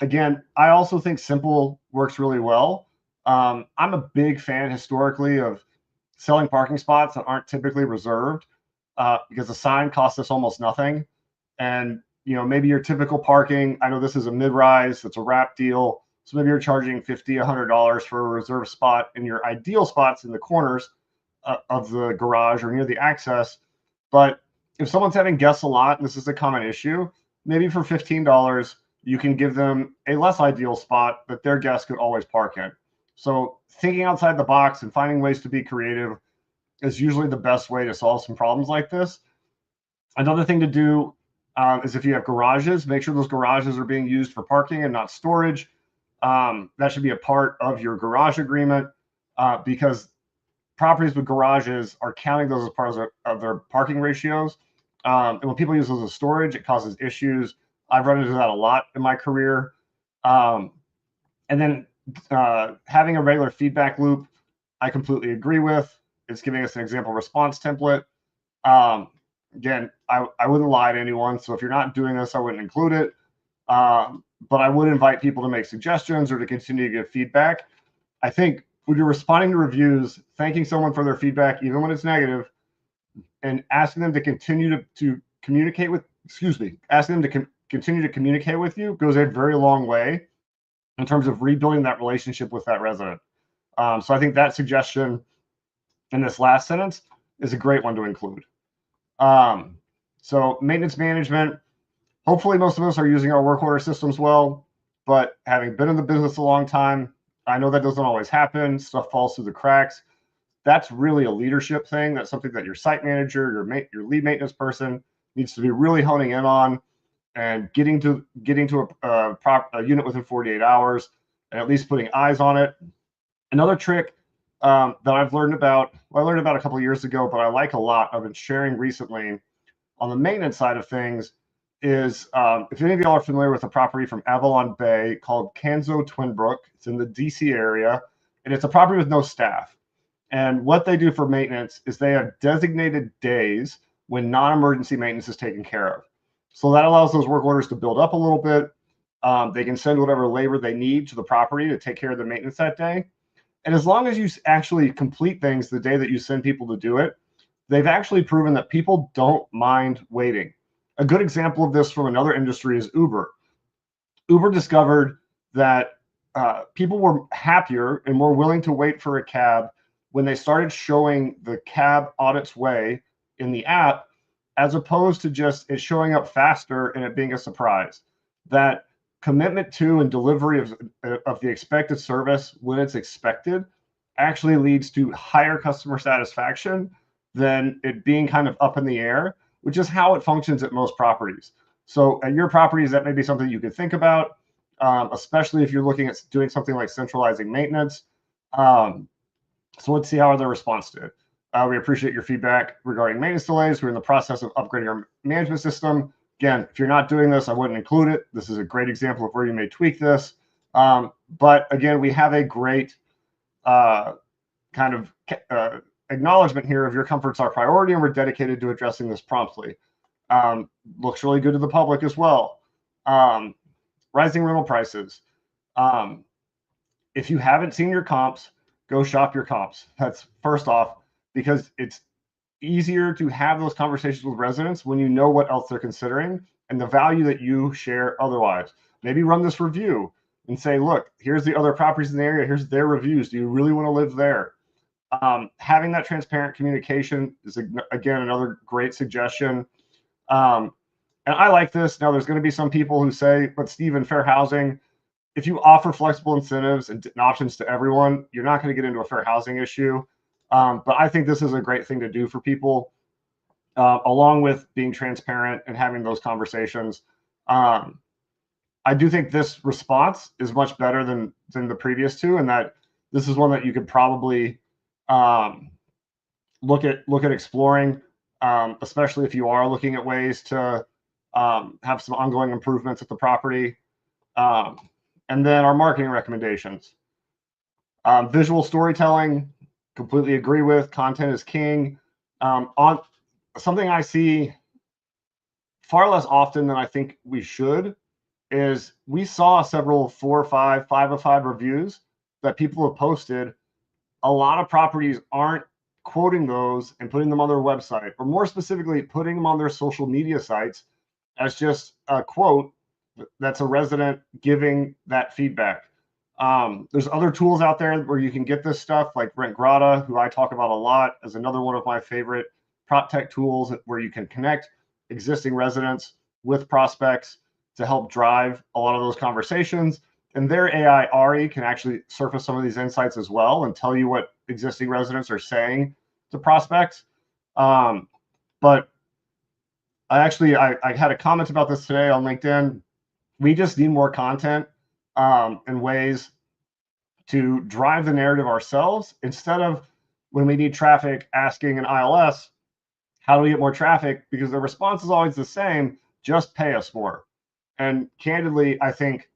Again, I also think simple works really well. I'm a big fan historically of selling parking spots that aren't typically reserved because the sign costs us almost nothing. And maybe your typical parking, I know this is a mid-rise, it's a wrap deal. So maybe you're charging $50, $100 for a reserved spot, and your ideal spots in the corners of the garage or near the access. But if someone's having guests a lot, and this is a common issue, maybe for $15, you can give them a less ideal spot that their guests could always park in. So thinking outside the box and finding ways to be creative is usually the best way to solve some problems like this. Another thing to do is if you have garages, make sure those garages are being used for parking and not storage. That should be a part of your garage agreement, because properties with garages are counting those as part of their parking ratios. And when people use those as storage, it causes issues. I've run into that a lot in my career. And then having a regular feedback loop, I completely agree with. It's giving us an example response template. Again, I wouldn't lie to anyone. So if you're not doing this, I wouldn't include it. But I would invite people to make suggestions or to continue to give feedback. I think when you're responding to reviews, thanking someone for their feedback, even when it's negative, and asking them to continue to communicate with, asking them to continue to communicate with you goes a very long way in terms of rebuilding that relationship with that resident. So I think that suggestion in this last sentence is a great one to include. So maintenance management, hopefully most of us are using our work order systems well, but having been in the business a long time, I know that doesn't always happen. Stuff falls through the cracks. That's really a leadership thing. That's something that your site manager, your lead maintenance person needs to be really honing in on, and getting to a unit within 48 hours, and at least putting eyes on it. Another trick that I've learned about, I learned about a couple of years ago, but I like a lot, I've been sharing recently on the maintenance side of things, is if any of y'all are familiar with a property from Avalon Bay called Canzo Twinbrook. It's in the DC area, and it's a property with no staff. And what they do for maintenance is they have designated days when non-emergency maintenance is taken care of. So that allows those work orders to build up a little bit. They can send whatever labor they need to the property to take care of the maintenance that day. And as long as you actually complete things the day that you send people to do it, they've actually proven that people don't mind waiting. A good example of this from another industry is Uber. Uber discovered that people were happier and more willing to wait for a cab when they started showing the cab on its way in the app, as opposed to just it showing up faster and it being a surprise. That commitment to and delivery of the expected service when it's expected actually leads to higher customer satisfaction than it being kind of up in the air, which is how it functions at most properties. So at your properties, that may be something you could think about, especially if you're looking at doing something like centralizing maintenance. So let's see how their response to it. We appreciate your feedback regarding maintenance delays. We're in the process of upgrading our management system. Again, if you're not doing this, I wouldn't include it. This is a great example of where you may tweak this. But again, we have a great kind of acknowledgement here of your comfort's our priority, and we're dedicated to addressing this promptly. Looks really good to the public as well. Rising rental prices. If you haven't seen your comps, go shop your comps. That's first off, because it's easier to have those conversations with residents when you know what else they're considering and the value that you share otherwise. Maybe run this review and say, look, here's the other properties in the area. Here's their reviews. Do you really want to live there? Having that transparent communication is, again, another great suggestion. And I like this. Now, there's going to be some people who say, but Stephen, fair housing, if you offer flexible incentives and options to everyone, you're not going to get into a fair housing issue. But I think this is a great thing to do for people, along with being transparent and having those conversations. I do think this response is much better than the previous two, and that this is one that you could probably look at exploring, especially if you are looking at ways to have some ongoing improvements at the property. And then our marketing recommendations. Visual storytelling, completely agree with. Content is king. On something I see far less often than I think we should is we saw several 4 or 5 of 5 reviews that people have posted. A lot of properties aren't quoting those and putting them on their website, or more specifically, putting them on their social media sites as just a quote that's a resident giving that feedback. There's other tools out there where you can get this stuff, like Rent Grata, who I talk about a lot, as another one of my favorite prop tech tools, where you can connect existing residents with prospects to help drive a lot of those conversations. And their AI Ari can actually surface some of these insights as well and tell you what existing residents are saying to prospects. But I had a comment about this today on LinkedIn. We just need more content. and ways to drive the narrative ourselves, instead of when we need traffic asking an ILS, how do we get more traffic? Because the response is always the same, just pay us more. And candidly, I think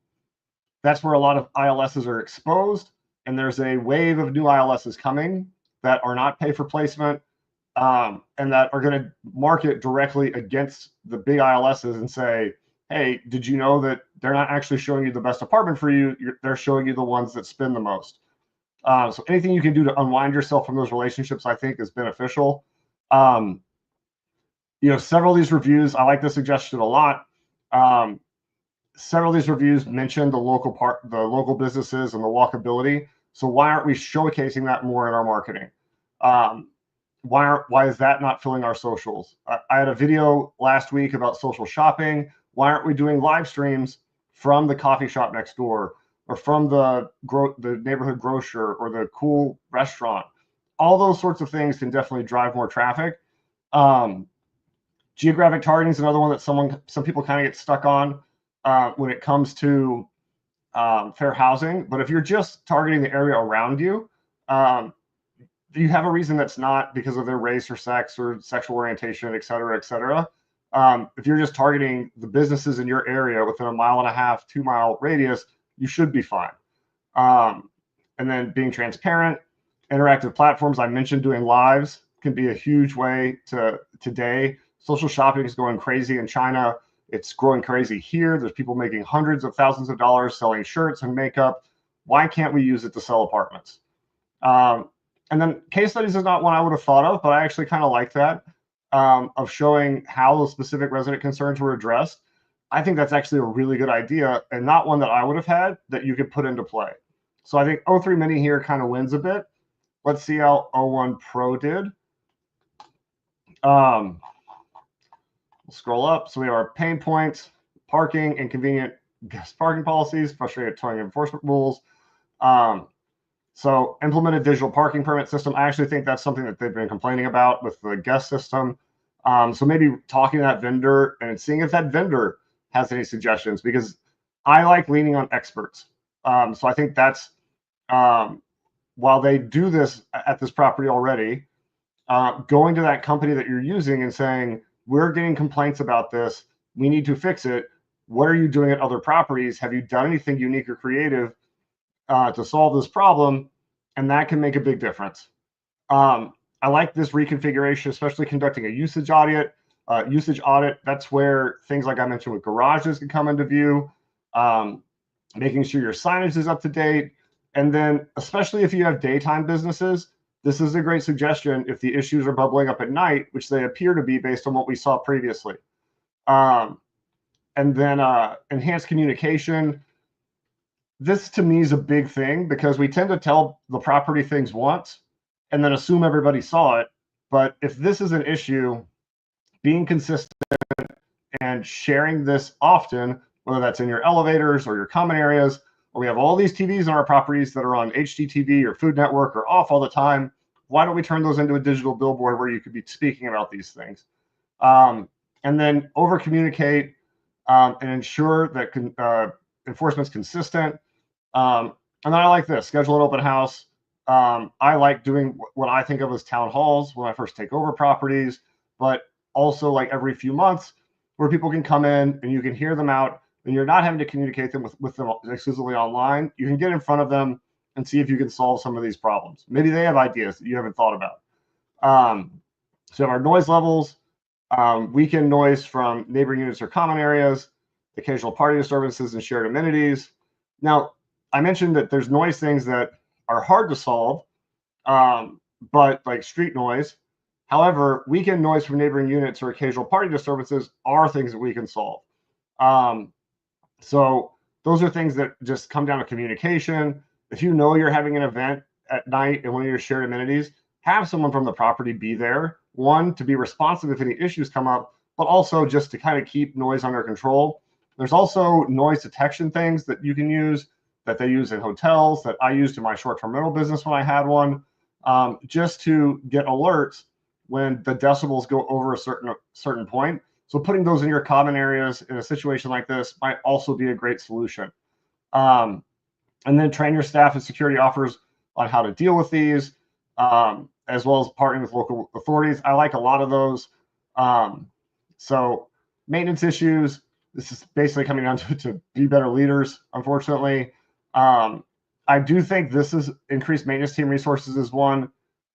that's where a lot of ILSs are exposed. And there's a wave of new ILSs coming that are not pay for placement, and that are going to market directly against the big ILSs and say, hey, did you know that they're not actually showing you the best apartment for you? They're showing you the ones that spend the most. So anything you can do to unwind yourself from those relationships, I think, is beneficial. Several of these reviews, I like the suggestion a lot. Several of these reviews mention the local businesses and the walkability. So why aren't we showcasing that more in our marketing? Why is that not filling our socials? I had a video last week about social shopping. Why aren't we doing live streams from the coffee shop next door, or from the neighborhood grocer, or the cool restaurant? All those sorts of things can definitely drive more traffic. Geographic targeting is another one that some people kind of get stuck on when it comes to fair housing. But if you're just targeting the area around you, you have a reason that's not because of their race or sex or sexual orientation, et cetera, et cetera. If you're just targeting the businesses in your area within a 1.5 mile, 2 mile radius, you should be fine. And then being transparent, interactive platforms. I mentioned doing lives can be a huge way today. Social shopping is going crazy in China. It's growing crazy here. There's people making hundreds of thousands of dollars selling shirts and makeup. Why can't we use it to sell apartments? And then case studies is not one I would have thought of, but I actually kind of like that, of showing how those specific resident concerns were addressed. I think that's actually a really good idea, and not one that I would have had that you could put into play. So I think O3 Mini here kind of wins a bit. Let's see how O1 Pro did. We'll scroll up. So we have our pain points: parking, inconvenient guest parking policies, frustrated towing enforcement rules. So implemented digital parking permit system. I actually think that's something that they've been complaining about with the guest system. So maybe talking to that vendor and seeing if that vendor has any suggestions, because I like leaning on experts. So I think that's, while they do this at this property already, going to that company that you're using and saying, we're getting complaints about this, we need to fix it. What are you doing at other properties? Have you done anything unique or creative to solve this problem? And that can make a big difference. I like this reconfiguration, especially conducting a usage audit. That's where things like I mentioned with garages can come into view. Making sure your signage is up to date. And then especially if you have daytime businesses, this is a great suggestion if the issues are bubbling up at night, which they appear to be based on what we saw previously. And then enhanced communication. This to me is a big thing, because we tend to tell the property things once and then assume everybody saw it. But if this is an issue, being consistent and sharing this often, whether that's in your elevators or your common areas, or we have all these TVs in our properties that are on HGTV or Food Network or off all the time, why don't we turn those into a digital billboard where you could be speaking about these things? And then over communicate and ensure that enforcement's consistent. And then I like this: schedule an open house. I like doing what I think of as town halls when I first take over properties, but also like every few months, where people can come in and you can hear them out, and you're not having to communicate them with them exclusively online. You can get in front of them and see if you can solve some of these problems. Maybe they have ideas that you haven't thought about. So our noise levels, weekend noise from neighboring units or common areas, occasional party disturbances and shared amenities. Now, I mentioned that there's noise things that are hard to solve, but like street noise. However, weekend noise from neighboring units or occasional party disturbances are things that we can solve. So those are things that just come down to communication. If you know you're having an event at night in one of your shared amenities, have someone from the property be there, one, to be responsive if any issues come up, but also just to kind of keep noise under control. There's also noise detection things that you can use, that they use in hotels, that I used in my short-term rental business when I had one, just to get alerts when the decibels go over a certain point. So putting those in your common areas in a situation like this might also be a great solution. And then train your staff and security offers on how to deal with these, as well as partnering with local authorities. I like a lot of those. So maintenance issues, this is basically coming down to be better leaders, unfortunately. I do think this is increased maintenance team resources is one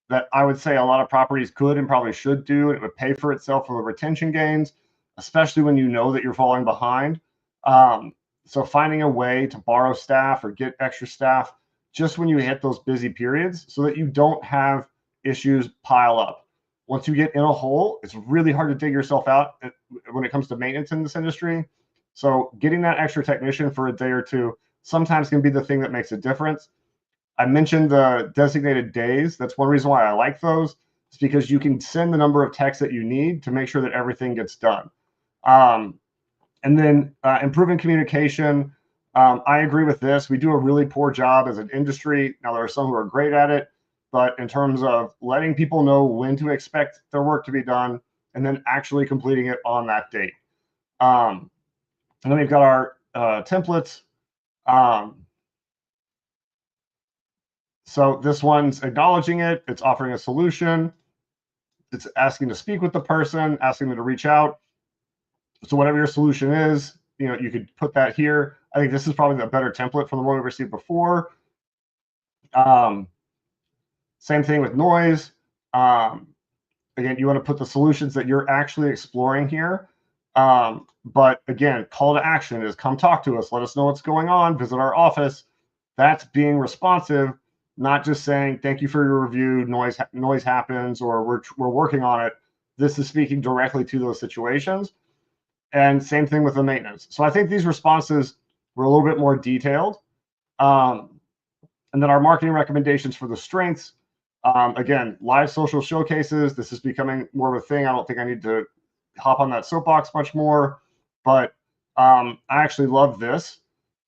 that I would say a lot of properties could and probably should do. It would pay for itself for the retention gains, especially when you know that you're falling behind. So finding a way to borrow staff or get extra staff just when you hit those busy periods so that you don't have issues pile up. Once you get in a hole, it's really hard to dig yourself out when it comes to maintenance in this industry. So getting that extra technician for a day or two sometimes can be the thing that makes a difference. I mentioned the designated days. That's one reason why I like those. It's because you can send the number of techs that you need to make sure that everything gets done. And then improving communication. I agree with this. We do a really poor job as an industry. Now, there are some who are great at it, but in terms of letting people know when to expect their work to be done and then actually completing it on that date. And then we've got our templates. So this one's acknowledging it. It's offering a solution. It's asking to speak with the person, asking them to reach out. So whatever your solution is, you could put that here. I think this is probably the better template from the one we received before. Same thing with noise. Again, you want to put the solutions that you're actually exploring here. But again, call to action is come talk to us. Let us know what's going on. Visit our office. That's being responsive, not just saying, thank you for your review. Noise happens, or we're working on it. This is speaking directly to those situations. And same thing with the maintenance. So I think these responses were a little bit more detailed. And then our marketing recommendations for the strengths. Again, live social showcases. This is becoming more of a thing. I don't think I need to hop on that soapbox much more, but I actually love this.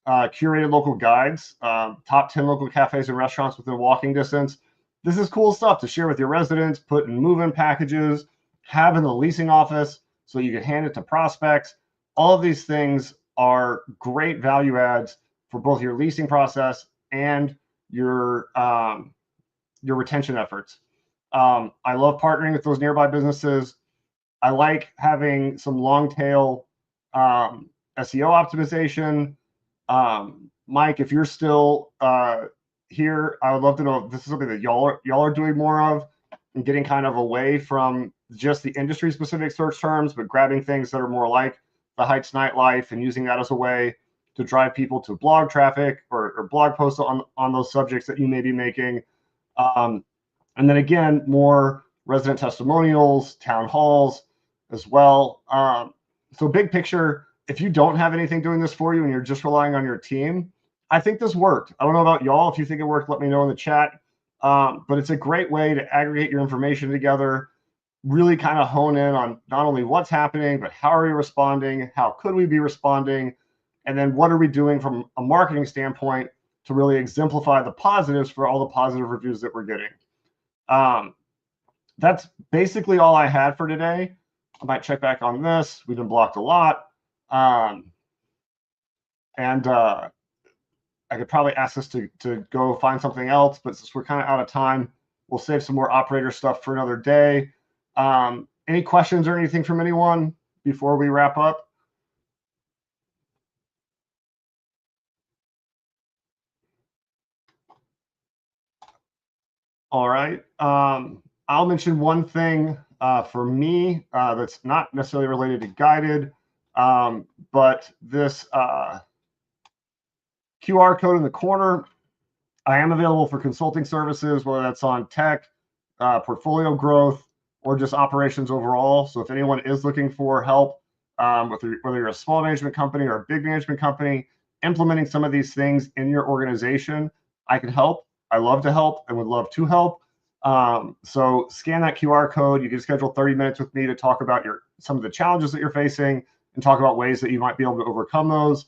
Curated local guides, top 10 local cafes and restaurants within walking distance. This is cool stuff to share with your residents, put in move-in packages, have in the leasing office so you can hand it to prospects. All of these things are great value adds for both your leasing process and your retention efforts. I love partnering with those nearby businesses. I like having some long tail SEO optimization. Mike, if you're still here, I would love to know if this is something that y'all are doing more of and getting kind of away from just the industry specific search terms, but grabbing things that are more like the Heights nightlife and using that as a way to drive people to blog traffic or blog posts on those subjects that you may be making. And then again, more resident testimonials, town halls as well. So big picture, if you don't have anything doing this for you and you're just relying on your team, I think this worked. I don't know about y'all. If you think it worked, let me know in the chat. But it's a great way to aggregate your information together, really kind of hone in on not only what's happening, but how are we responding? How could we be responding? And then what are we doing from a marketing standpoint to really exemplify the positives for all the positive reviews that we're getting? That's basically all I had for today. I might check back on this. We've been blocked a lot. I could probably ask us to go find something else, but since we're kind of out of time, we'll save some more operator stuff for another day. Any questions or anything from anyone before we wrap up? All right. I'll mention one thing for me that's not necessarily related to guided, but this QR code in the corner. I am available for consulting services, whether that's on tech, portfolio growth, or just operations overall. So if anyone is looking for help, whether you're a small management company or a big management company, implementing some of these things in your organization, I can help. I love to help and would love to help. So scan that QR code. You can schedule 30 minutes with me to talk about some of the challenges that you're facing and talk about ways that you might be able to overcome those.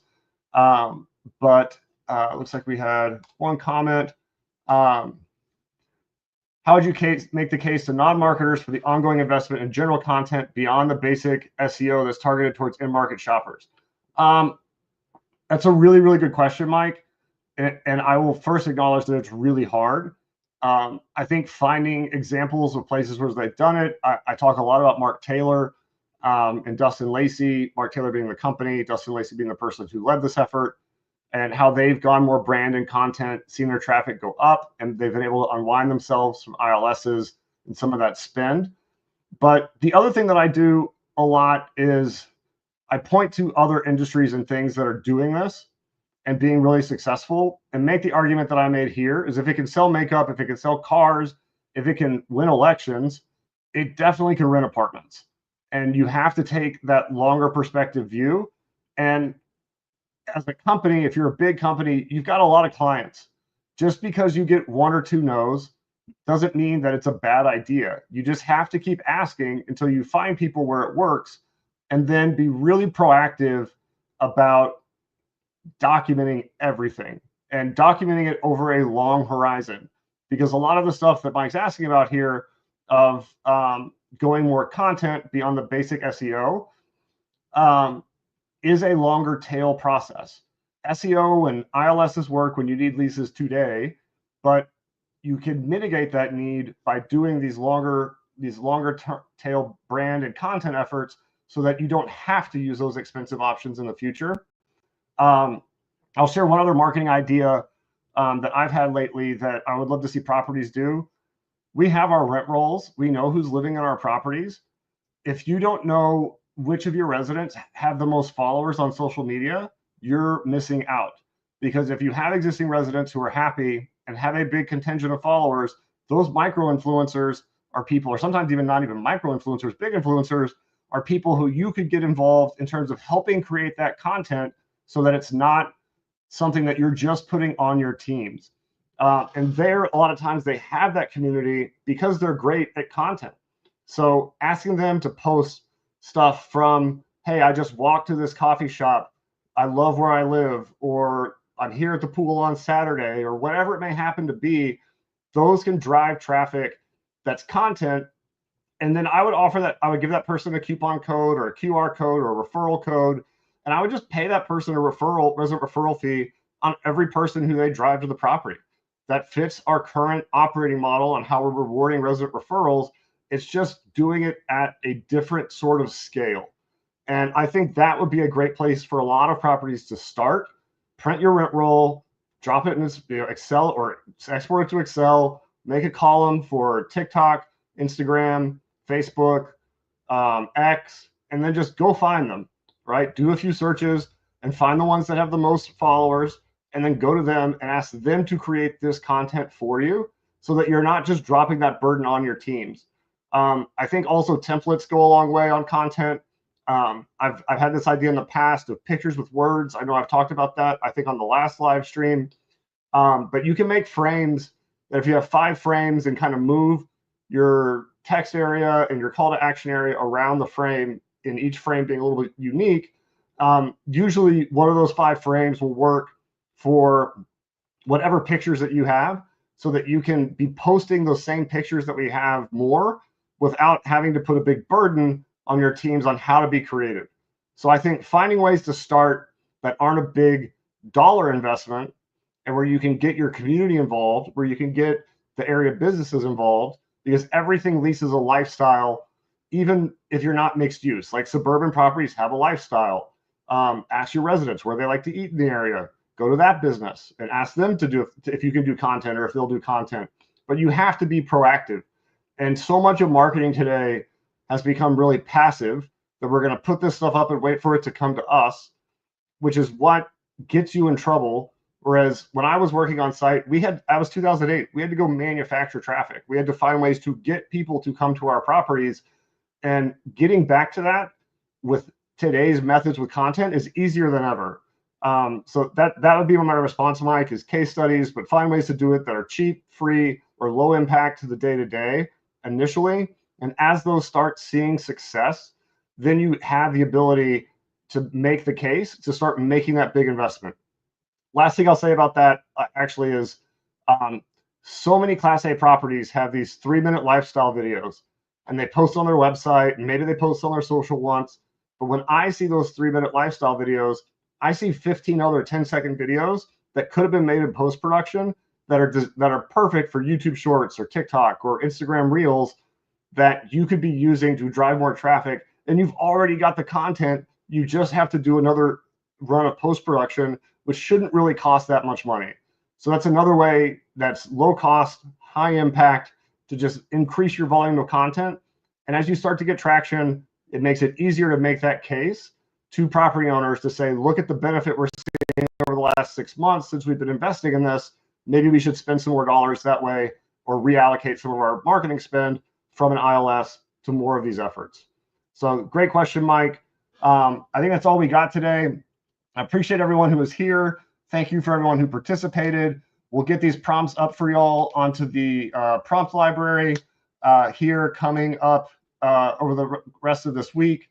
But it looks like we had one comment. How would you make the case to non-marketers for the ongoing investment in general content beyond the basic SEO that's targeted towards in-market shoppers? That's a really, really good question, Mike. And I will first acknowledge that it's really hard. I think finding examples of places where they've done it. I talk a lot about Mark Taylor and Dustin Lacey, Mark Taylor being the company, Dustin Lacey being the person who led this effort, and how they've gone more brand and content, seen their traffic go up, and they've been able to unwind themselves from ILSs and some of that spend. But the other thing that I do a lot is I point to other industries and things that are doing this and being really successful, and make the argument that I made here is if it can sell makeup, if it can sell cars, if it can win elections, it definitely can rent apartments. And you have to take that longer perspective view. And as a company, if you're a big company, you've got a lot of clients. Just because you get one or two no's doesn't mean that it's a bad idea. You just have to keep asking until you find people where it works, and then be really proactive about documenting everything and documenting it over a long horizon. Because a lot of the stuff that Mike's asking about here of going more content beyond the basic SEO is a longer tail process. SEO and ILSs work when you need leases today, but you can mitigate that need by doing these longer tail brand and content efforts so that you don't have to use those expensive options in the future. I'll share one other marketing idea that I've had lately that I would love to see properties do. We have our rent rolls. We know who's living in our properties. If you don't know which of your residents have the most followers on social media, you're missing out. Because if you have existing residents who are happy and have a big contingent of followers, those micro influencers are people, or sometimes even not even micro influencers, big influencers are people who you could get involved in terms of helping create that content so that it's not something that you're just putting on your teams. And there, a lot of times they have that community because they're great at content. So asking them to post stuff from, hey, I just walked to this coffee shop, I love where I live, or I'm here at the pool on Saturday, or whatever it may happen to be, those can drive traffic that's content. And then I would offer that, I would give that person a coupon code or a QR code or a referral code, and I would just pay that person a resident referral fee on every person who they drive to the property. That fits our current operating model on how we're rewarding resident referrals. It's just doing it at a different sort of scale. And I think that would be a great place for a lot of properties to start. Print your rent roll, drop it in this, Excel, or export it to Excel, make a column for TikTok, Instagram, Facebook, X, and then just go find them, right? Do a few searches and find the ones that have the most followers, and then go to them and ask them to create this content for you so that you're not just dropping that burden on your teams. I think also templates go a long way on content. I've had this idea in the past of pictures with words. I know I've talked about that, I think, on the last live stream. But you can make frames that if you have 5 frames and kind of move your text area and your call to action area around the frame, in each frame being a little bit unique, usually one of those 5 frames will work for whatever pictures that you have, so that you can be posting those same pictures that we have more without having to put a big burden on your teams on how to be creative. So I think finding ways to start that aren't a big dollar investment, and where you can get your community involved, where you can get the area businesses involved, because everything leases a lifestyle, even if you're not mixed use. Like suburban properties have a lifestyle. Ask your residents where they like to eat in the area. Go to that business and ask them to do, if you can do content, or if they'll do content. But you have to be proactive. And so much of marketing today has become really passive, that we're going to put this stuff up and wait for it to come to us, which is what gets you in trouble. Whereas when I was working on site, I was 2008, we had to go manufacture traffic. We had to find ways to get people to come to our properties. And getting back to that with today's methods with content is easier than ever. So that would be my response, Mike, is case studies, but find ways to do it that are cheap, free, or low impact to the day-to-day initially. And as those start seeing success, then you have the ability to make the case to start making that big investment. Last thing I'll say about that actually is so many Class A properties have these 3-minute lifestyle videos, and they post on their website, and maybe they post on their social once. But when I see those 3-minute lifestyle videos, I see 15 other 10-second videos that could have been made in post-production that are perfect for YouTube Shorts or TikTok or Instagram Reels that you could be using to drive more traffic. And you've already got the content. You just have to do another run of post-production, which shouldn't really cost that much money. So that's another way that's low cost, high impact to just increase your volume of content. And as you start to get traction, it makes it easier to make that case to property owners to say, look at the benefit we're seeing over the last 6 months since we've been investing in this. Maybe we should spend some more dollars that way or reallocate some of our marketing spend from an ILS to more of these efforts. So great question, Mike. I think that's all we got today. I appreciate everyone who was here. Thank you for everyone who participated. We'll get these prompts up for y'all onto the prompt library here coming up over the rest of this week.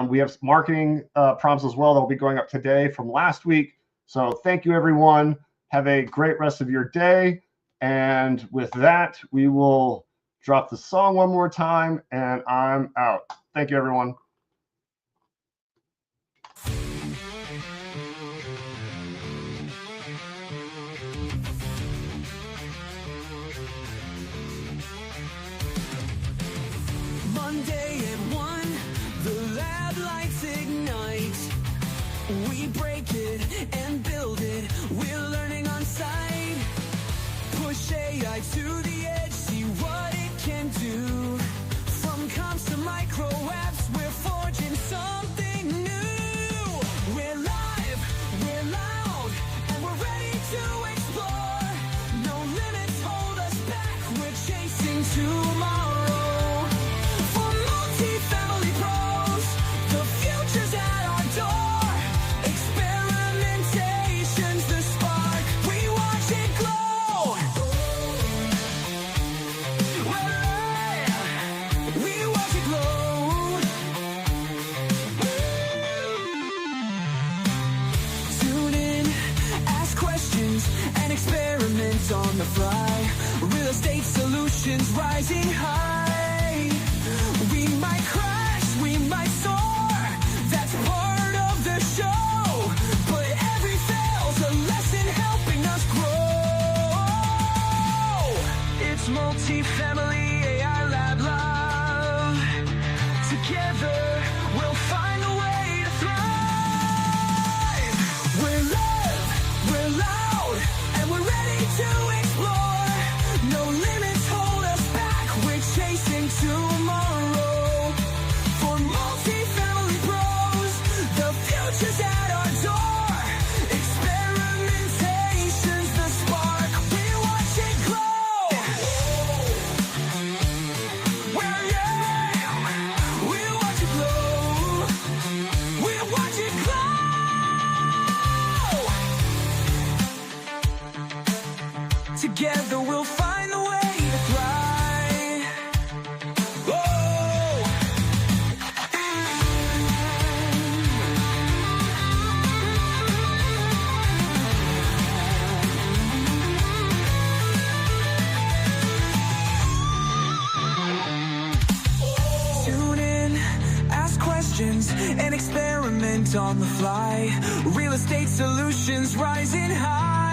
We have marketing prompts as well that will be going up today from last week. So thank you, everyone. Have a great rest of your day. And with that, we will drop the song one more time, and I'm out. Thank you, everyone. Monday at 1, the lab lights ignite. We break it and build it. We're learning on site. Push AI to the edge, see what it can do. From comps to micro apps, we're forging something new. We're live, we're loud, and we're ready to explore. No limits hold us back, we're chasing tomorrow. For multifamily pros, the future's at our door. Experimentation's the spark, we watch it glow. We watch it glow. Tune in, ask questions, and experiment on the fly. Real estate solutions rising high. We might crash, we might soar. That's part of the show. But every fail's a lesson helping us grow. It's Multifamily AI Lab Love. Together, we'll find a way to thrive. We're live, we're loud, and we're ready to explore. No limits hold us back, we're chasing tomorrow. For multifamily pros, the future's at our door. Experimentation's the spark, we watch it glow. We watch it glow. We watch it glow. Together we'll find the way to thrive. Whoa. Tune in, ask questions, and experiment on the fly. Real estate solutions rising high.